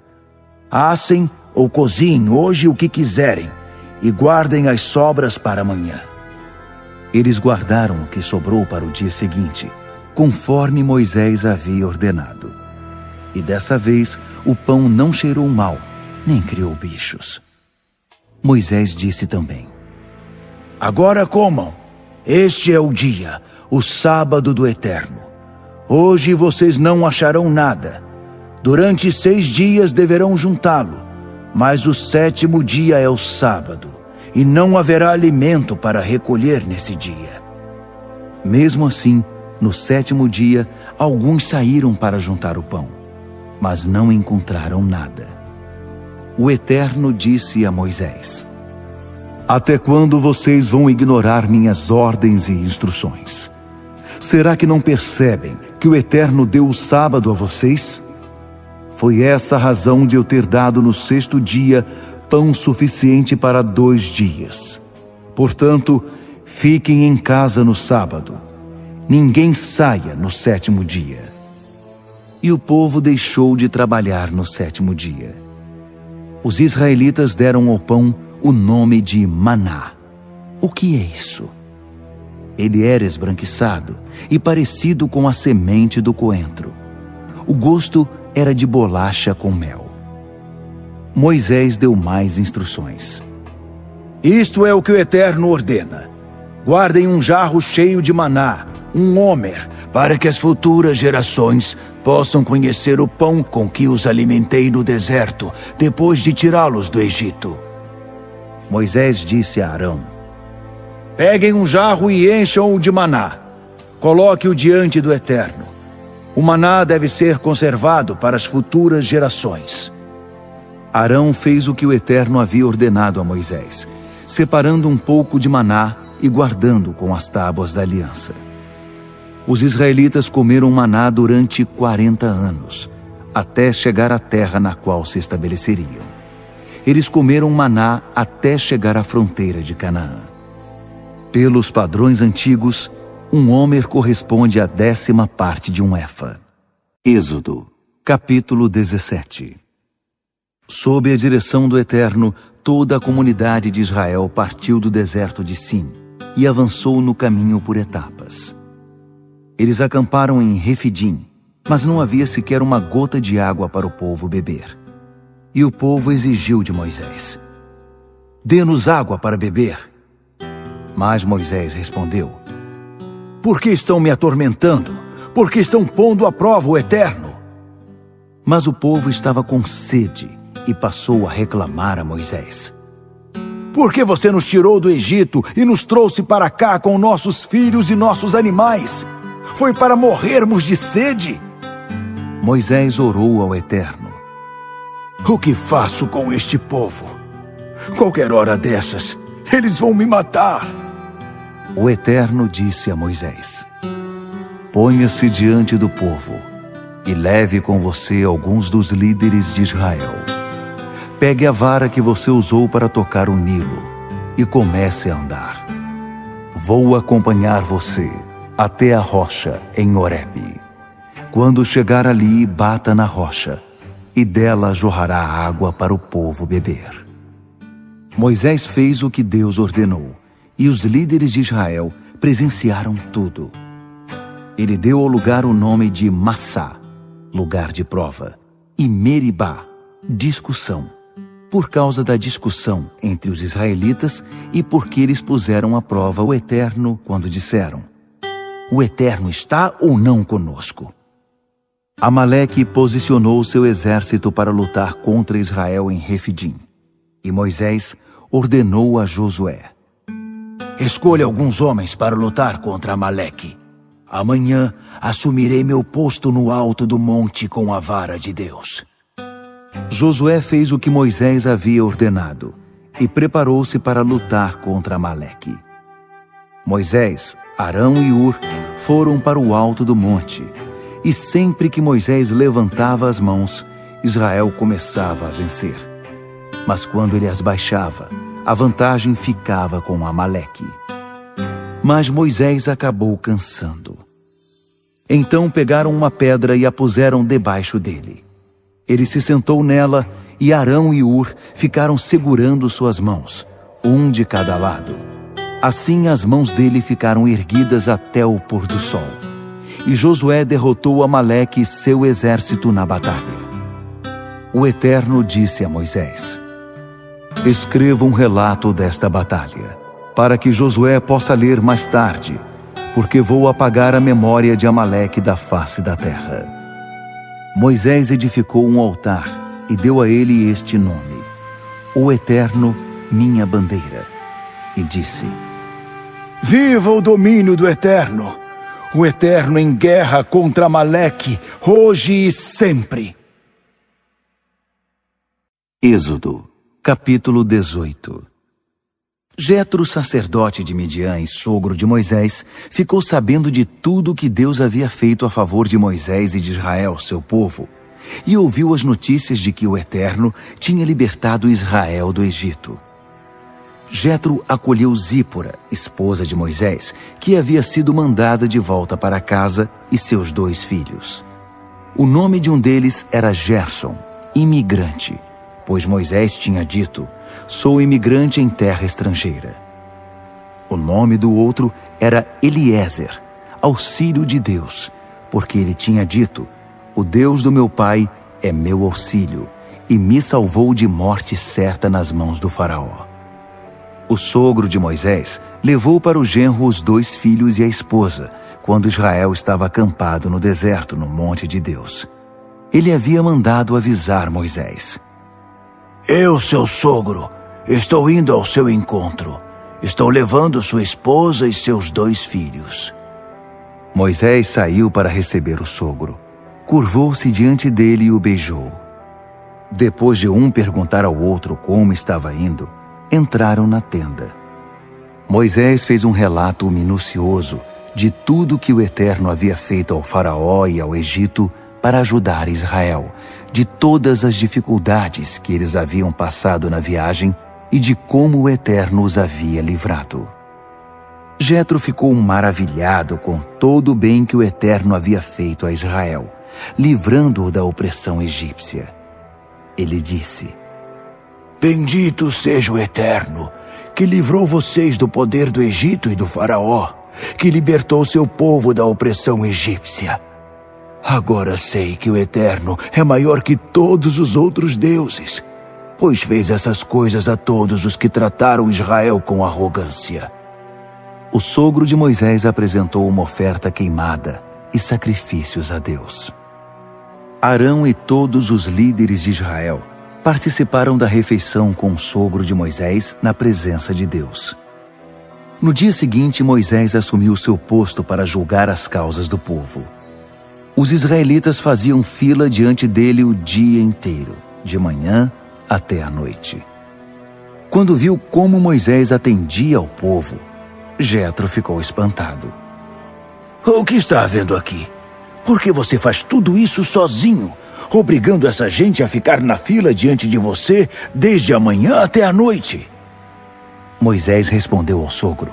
Speaker 1: Assem ou cozinhem hoje o que quiserem e guardem as sobras para amanhã. Eles guardaram o que sobrou para o dia seguinte, conforme Moisés havia ordenado. E dessa vez o pão não cheirou mal, nem criou bichos. Moisés disse também: agora comam, este é o dia, o sábado do Eterno. Hoje vocês não acharão nada. Durante 6 dias deverão juntá-lo, mas o 7º dia é o sábado, e não haverá alimento para recolher nesse dia. Mesmo assim, no 7º dia, alguns saíram para juntar o pão, mas não encontraram nada. O Eterno disse a Moisés: até quando vocês vão ignorar minhas ordens e instruções? Será que não percebem que o Eterno deu o sábado a vocês? Foi essa a razão de eu ter dado no 6º dia pão suficiente para 2 dias. Portanto, fiquem em casa no sábado. Ninguém saia no 7º dia. E o povo deixou de trabalhar no 7º dia. Os israelitas deram ao pão o nome de maná. O que é isso? Ele era esbranquiçado e parecido com a semente do coentro. O gosto era de bolacha com mel. Moisés deu mais instruções. Isto é o que o Eterno ordena: guardem 1 jarro cheio de maná, 1 homer, para que as futuras gerações possam conhecer o pão com que os alimentei no deserto, depois de tirá-los do Egito. Moisés disse a Arão: peguem 1 jarro e encham-o de maná. Coloque-o diante do Eterno. O maná deve ser conservado para as futuras gerações. Arão fez o que o Eterno havia ordenado a Moisés, separando um pouco de maná e guardando com as tábuas da aliança. Os israelitas comeram maná durante 40 anos, até chegar à terra na qual se estabeleceriam. Eles comeram maná até chegar à fronteira de Canaã. Pelos padrões antigos, Um homer corresponde à 10ª parte de um éfa. Êxodo, capítulo 17. Sob a direção do Eterno, toda a comunidade de Israel partiu do deserto de Sim e avançou no caminho por etapas. Eles acamparam em Refidim, mas não havia sequer uma gota de água para o povo beber. E o povo exigiu de Moisés: "Dê-nos água para beber." Mas Moisés respondeu: "Por que estão me atormentando? Por que estão pondo à prova o Eterno?" Mas o povo estava com sede e passou a reclamar a Moisés: "Por que você nos tirou do Egito e nos trouxe para cá com nossos filhos e nossos animais? Foi para morrermos de sede?" Moisés orou ao Eterno: "O que faço com este povo? Qualquer hora dessas, eles vão me matar." O Eterno disse a Moisés: "Ponha-se diante do povo e leve com você alguns dos líderes de Israel. Pegue a vara que você usou para tocar o Nilo e comece a andar. Vou acompanhar você até a rocha em Horebe. Quando chegar ali, bata na rocha, e dela jorrará água para o povo beber." Moisés fez o que Deus ordenou, e os líderes de Israel presenciaram tudo. Ele deu ao lugar o nome de Massá, lugar de prova, e Meribá, discussão, por causa da discussão entre os israelitas e porque eles puseram à prova o Eterno quando disseram: "O Eterno está ou não conosco?" Amaleque posicionou seu exército para lutar contra Israel em Refidim, e Moisés ordenou a Josué: "Escolha alguns homens para lutar contra Amaleque. Amanhã assumirei meu posto no alto do monte com a vara de Deus." Josué fez o que Moisés havia ordenado e preparou-se para lutar contra Amaleque. Moisés, Arão e Hur foram para o alto do monte, e sempre que Moisés levantava as mãos, Israel começava a vencer. Mas quando ele as baixava, a vantagem ficava com Amaleque. Mas Moisés acabou cansando. Então pegaram uma pedra e a puseram debaixo dele. Ele se sentou nela e Arão e Hur ficaram segurando suas mãos, um de cada lado. Assim as mãos dele ficaram erguidas até o pôr do sol. E Josué derrotou Amaleque e seu exército na batalha. O Eterno disse a Moisés: "Escreva um relato desta batalha, para que Josué possa ler mais tarde, porque vou apagar a memória de Amaleque da face da terra." Moisés edificou um altar e deu a ele este nome: "O Eterno, minha bandeira." E disse: "Viva o domínio do Eterno! O Eterno em guerra contra Amaleque, hoje e sempre." Êxodo, capítulo 18. Jetro, sacerdote de Midian e sogro de Moisés, ficou sabendo de tudo que Deus havia feito a favor de Moisés e de Israel, seu povo, e ouviu as notícias de que o Eterno tinha libertado Israel do Egito. Jetro acolheu Zípora, esposa de Moisés, que havia sido mandada de volta para casa, e seus 2 filhos. O nome de um deles era Gerson, imigrante, pois Moisés tinha dito: "Sou imigrante em terra estrangeira." O nome do outro era Eliezer, auxílio de Deus, porque ele tinha dito: "O Deus do meu pai é meu auxílio, e me salvou de morte certa nas mãos do faraó." O sogro de Moisés levou para o genro os 2 filhos e a esposa, quando Israel estava acampado no deserto, no monte de Deus. Ele havia mandado avisar Moisés: "Eu, seu sogro, estou indo ao seu encontro. Estou levando sua esposa e seus 2 filhos." Moisés saiu para receber o sogro. Curvou-se diante dele e o beijou. Depois de um perguntar ao outro como estava indo, entraram na tenda. Moisés fez um relato minucioso de tudo que o Eterno havia feito ao faraó e ao Egito para ajudar Israel, de todas as dificuldades que eles haviam passado na viagem e de como o Eterno os havia livrado. Jetro ficou maravilhado com todo o bem que o Eterno havia feito a Israel, livrando-o da opressão egípcia. Ele disse:
Speaker 3: Bendito seja o Eterno, que livrou vocês do poder do Egito e do faraó, que libertou seu povo da opressão egípcia. Agora sei que o Eterno é maior que todos os outros deuses, pois fez essas coisas a todos os que trataram Israel com arrogância.
Speaker 1: O sogro de Moisés apresentou uma oferta queimada e sacrifícios a Deus. Arão e todos os líderes de Israel participaram da refeição com o sogro de Moisés na presença de Deus. No dia seguinte, Moisés assumiu seu posto para julgar as causas do povo. Os israelitas faziam fila diante dele o dia inteiro, de manhã até a noite. Quando viu como Moisés atendia ao povo, Jetro ficou espantado.
Speaker 3: O que está havendo aqui? Por que você faz tudo isso sozinho, obrigando essa gente a ficar na fila diante de você desde a manhã até a noite?
Speaker 1: Moisés respondeu ao sogro: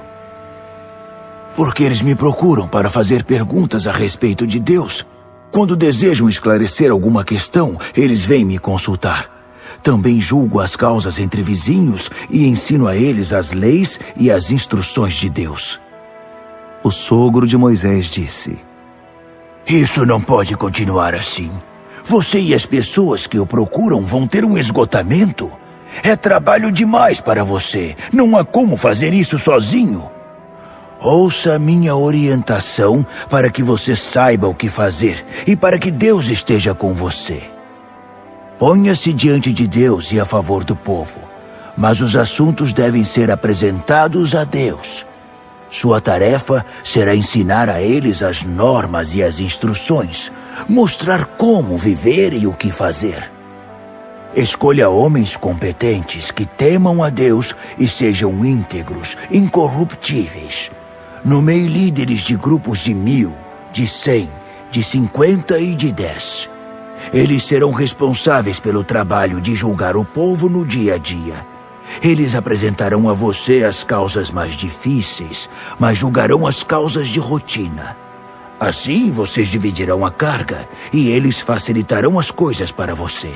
Speaker 3: Porque eles me procuram para fazer perguntas a respeito de Deus. Quando desejam esclarecer alguma questão, eles vêm me consultar. Também julgo as causas entre vizinhos e ensino a eles as leis e as instruções de Deus.
Speaker 1: O sogro de Moisés disse:
Speaker 3: Isso não pode continuar assim. Você e as pessoas que o procuram vão ter um esgotamento. É trabalho demais para você. Não há como fazer isso sozinho. Ouça a minha orientação para que você saiba o que fazer e para que Deus esteja com você. Ponha-se diante de Deus e a favor do povo, mas os assuntos devem ser apresentados a Deus. Sua tarefa será ensinar a eles as normas e as instruções, mostrar como viver e o que fazer. Escolha homens competentes que temam a Deus e sejam íntegros, incorruptíveis. Nomeie líderes de grupos de 1000, de 100, de 50 e de 10. Eles serão responsáveis pelo trabalho de julgar o povo no dia a dia. Eles apresentarão a você as causas mais difíceis, mas julgarão as causas de rotina. Assim, vocês dividirão a carga e eles facilitarão as coisas para você.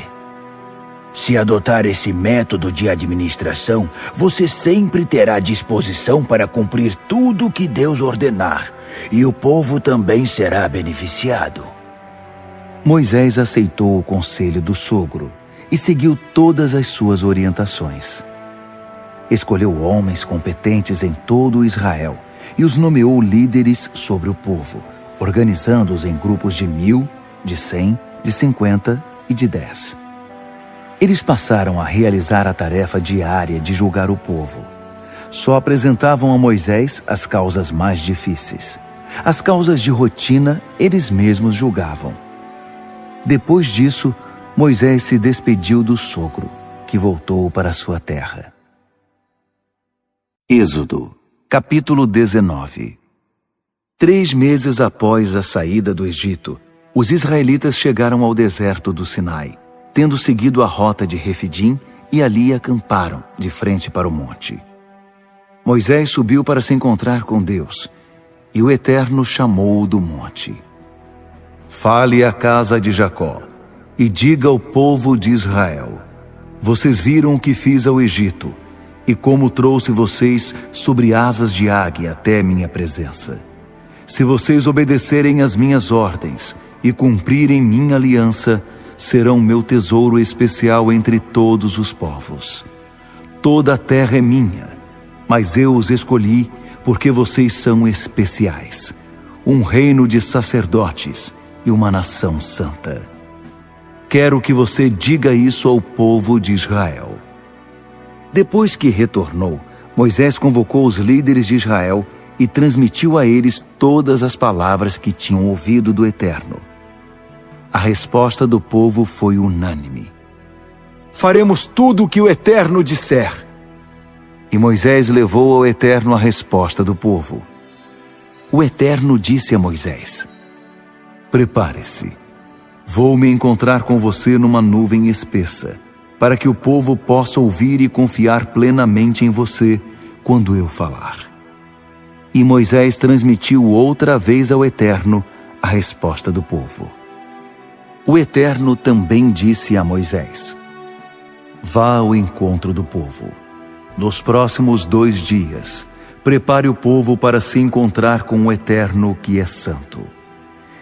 Speaker 3: Se adotar esse método de administração, você sempre terá disposição para cumprir tudo o que Deus ordenar, e o povo também será beneficiado.
Speaker 1: Moisés aceitou o conselho do sogro e seguiu todas as suas orientações. Escolheu homens competentes em todo Israel e os nomeou líderes sobre o povo, organizando-os em grupos de 1000, de 100, de 50 e de 10. Eles passaram a realizar a tarefa diária de julgar o povo. Só apresentavam a Moisés as causas mais difíceis. As causas de rotina eles mesmos julgavam. Depois disso, Moisés se despediu do sogro, que voltou para sua terra. Êxodo, capítulo 19. 3 meses após a saída do Egito, os israelitas chegaram ao deserto do Sinai, tendo seguido a rota de Refidim, e ali acamparam, de frente para o monte. Moisés subiu para se encontrar com Deus, e o Eterno chamou-o do monte. Fale à casa de Jacó, e diga ao povo de Israel: Vocês viram o que fiz ao Egito, e como trouxe vocês sobre asas de águia até minha presença. Se vocês obedecerem às minhas ordens e cumprirem minha aliança, serão meu tesouro especial entre todos os povos. Toda a terra é minha, mas eu os escolhi porque vocês são especiais, um reino de sacerdotes e uma nação santa. Quero que você diga isso ao povo de Israel. Depois que retornou, Moisés convocou os líderes de Israel e transmitiu a eles todas as palavras que tinham ouvido do Eterno. A resposta do povo foi unânime:
Speaker 3: Faremos tudo o que o Eterno disser.
Speaker 1: E Moisés levou ao Eterno a resposta do povo. O Eterno disse a Moisés: Prepare-se. Vou me encontrar com você numa nuvem espessa, para que o povo possa ouvir e confiar plenamente em você quando eu falar. E Moisés transmitiu outra vez ao Eterno a resposta do povo. O Eterno também disse a Moisés: vá ao encontro do povo. Nos próximos 2 dias, prepare o povo para se encontrar com o Eterno, que é santo.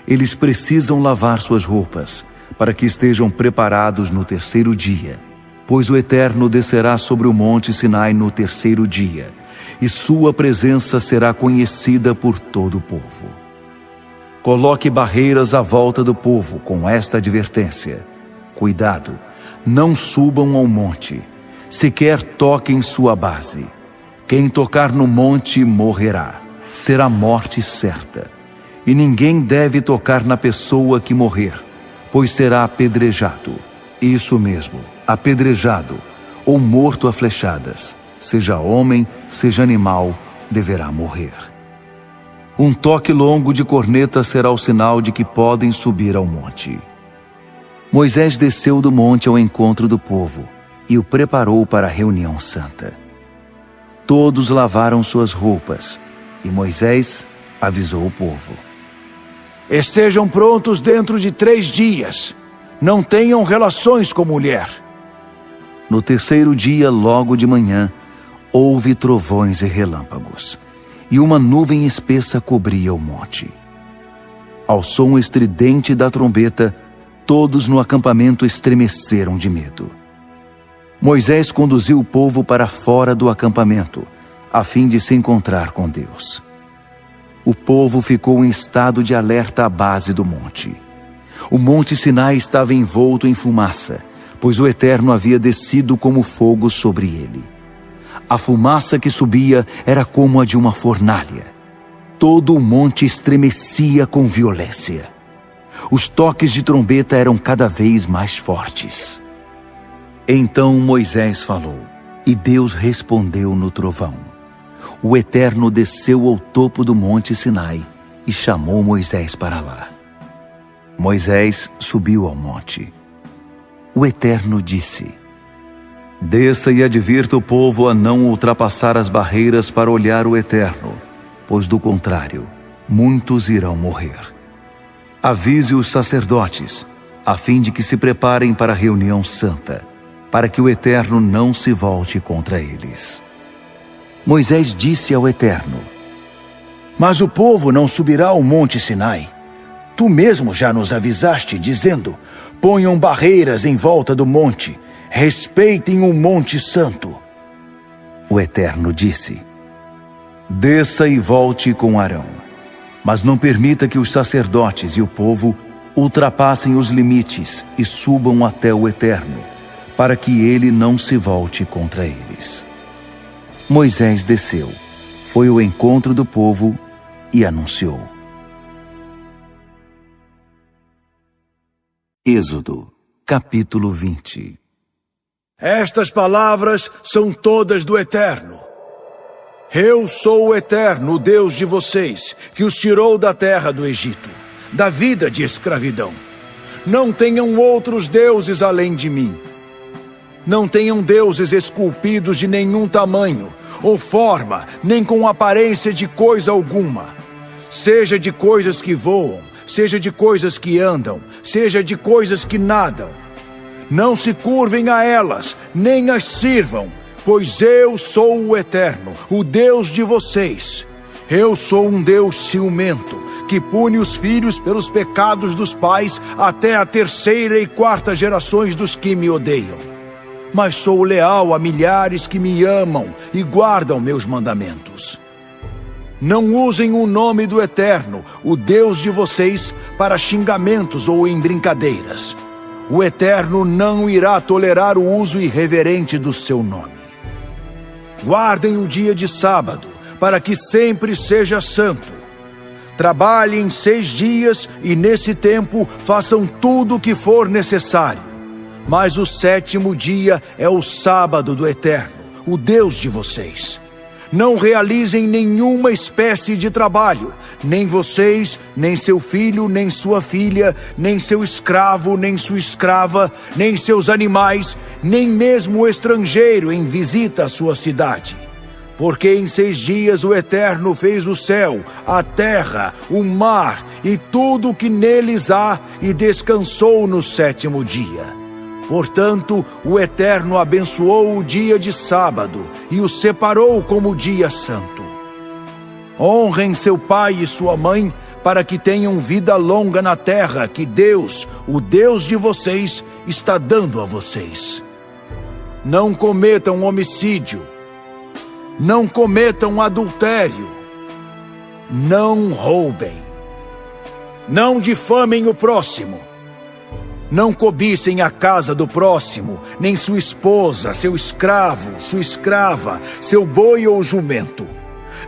Speaker 1: Eles precisam lavar suas roupas, para que estejam preparados no 3º dia, pois o Eterno descerá sobre o monte Sinai no 3º dia, e sua presença será conhecida por todo o povo. Coloque barreiras à volta do povo com esta advertência: cuidado, não subam ao monte, sequer toquem sua base. Quem tocar no monte morrerá, será morte certa. E ninguém deve tocar na pessoa que morrer, pois será apedrejado. Isso mesmo, apedrejado, ou morto a flechadas. Seja homem, seja animal, deverá morrer. Um toque longo de corneta será o sinal de que podem subir ao monte. Moisés desceu do monte ao encontro do povo e o preparou para a reunião santa. Todos lavaram suas roupas e Moisés avisou o povo:
Speaker 3: estejam prontos dentro de 3 dias. Não tenham relações com mulher.
Speaker 1: No 3º dia, logo de manhã, houve trovões e relâmpagos, e uma nuvem espessa cobria o monte. Ao som estridente da trombeta, todos no acampamento estremeceram de medo. Moisés conduziu o povo para fora do acampamento, a fim de se encontrar com Deus. O povo ficou em estado de alerta à base do monte. O monte Sinai estava envolto em fumaça, pois o Eterno havia descido como fogo sobre ele. A fumaça que subia era como a de uma fornalha. Todo o monte estremecia com violência. Os toques de trombeta eram cada vez mais fortes. Então Moisés falou, e Deus respondeu no trovão. O Eterno desceu ao topo do monte Sinai e chamou Moisés para lá. Moisés subiu ao monte. O Eterno disse: desça e advirta o povo a não ultrapassar as barreiras para olhar o Eterno, pois do contrário, muitos irão morrer. Avise os sacerdotes, a fim de que se preparem para a reunião santa, para que o Eterno não se volte contra eles. Moisés disse ao Eterno:
Speaker 3: mas o povo não subirá ao monte Sinai. Tu mesmo já nos avisaste, dizendo: ponham barreiras em volta do monte, respeitem o monte santo.
Speaker 1: O Eterno disse: desça e volte com Arão, mas não permita que os sacerdotes e o povo ultrapassem os limites e subam até o Eterno, para que ele não se volte contra eles. Moisés desceu, foi ao encontro do povo e anunciou. Êxodo, capítulo 20.
Speaker 3: Estas palavras são todas do Eterno. Eu sou o Eterno, o Deus de vocês, que os tirou da terra do Egito, da vida de escravidão. Não tenham outros deuses além de mim. Não tenham deuses esculpidos de nenhum tamanho, ou forma, nem com aparência de coisa alguma. Seja de coisas que voam, seja de coisas que andam, seja de coisas que nadam. Não se curvem a elas, nem as sirvam, pois eu sou o Eterno, o Deus de vocês. Eu sou um Deus ciumento, que pune os filhos pelos pecados dos pais até a 3ª e 4ª gerações dos que me odeiam. Mas sou leal a milhares que me amam e guardam meus mandamentos. Não usem o nome do Eterno, o Deus de vocês, para xingamentos ou em brincadeiras. O Eterno não irá tolerar o uso irreverente do seu nome. Guardem o dia de sábado, para que sempre seja santo. Trabalhem 6 dias e nesse tempo façam tudo o que for necessário. Mas o 7º dia é o sábado do Eterno, o Deus de vocês. Não realizem nenhuma espécie de trabalho, nem vocês, nem seu filho, nem sua filha, nem seu escravo, nem sua escrava, nem seus animais, nem mesmo o estrangeiro em visita à sua cidade. Porque em 6 dias o Eterno fez o céu, a terra, o mar e tudo o que neles há, e descansou no 7º dia. Portanto, o Eterno abençoou o dia de sábado e o separou como dia santo. Honrem seu pai e sua mãe, para que tenham vida longa na terra que Deus, o Deus de vocês, está dando a vocês. Não cometam homicídio. Não cometam adultério. Não roubem. Não difamem o próximo. Não cobicem a casa do próximo, nem sua esposa, seu escravo, sua escrava, seu boi ou jumento.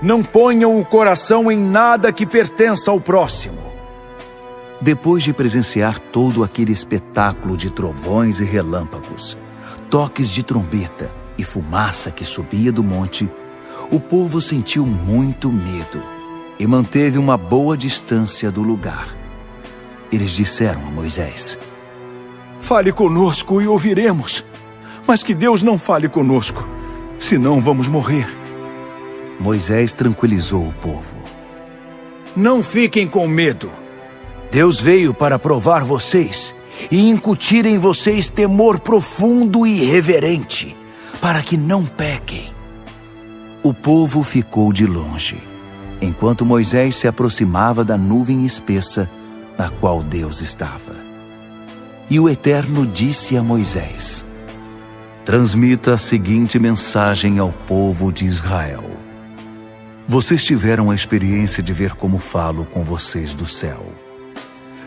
Speaker 3: Não ponham o coração em nada que pertença ao próximo.
Speaker 1: Depois de presenciar todo aquele espetáculo de trovões e relâmpagos, toques de trombeta e fumaça que subia do monte, o povo sentiu muito medo e manteve uma boa distância do lugar. Eles disseram a Moisés:
Speaker 3: Fale conosco e ouviremos, mas que Deus não fale conosco, senão vamos morrer.
Speaker 1: Moisés tranquilizou o povo.
Speaker 3: Não fiquem com medo. Deus veio para provar vocês e incutir em vocês temor profundo e reverente, para que não pequem.
Speaker 1: O povo ficou de longe, enquanto Moisés se aproximava da nuvem espessa na qual Deus estava. E o Eterno disse a Moisés: transmita a seguinte mensagem ao povo de Israel. Vocês tiveram a experiência de ver como falo com vocês do céu.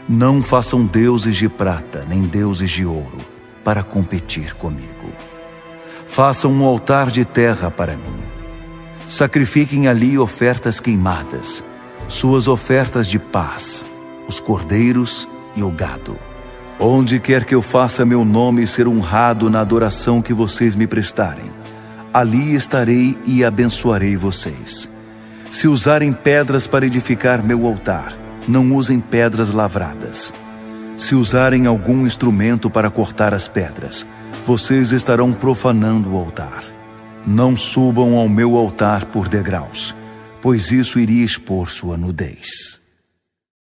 Speaker 1: Não façam deuses de prata nem deuses de ouro para competir comigo. Façam um altar de terra para mim. Sacrifiquem ali ofertas queimadas, suas ofertas de paz, os cordeiros e o gado. Onde quer que eu faça meu nome ser honrado na adoração que vocês me prestarem, ali estarei e abençoarei vocês. Se usarem pedras para edificar meu altar, não usem pedras lavradas. Se usarem algum instrumento para cortar as pedras, vocês estarão profanando o altar. Não subam ao meu altar por degraus, pois isso iria expor sua nudez.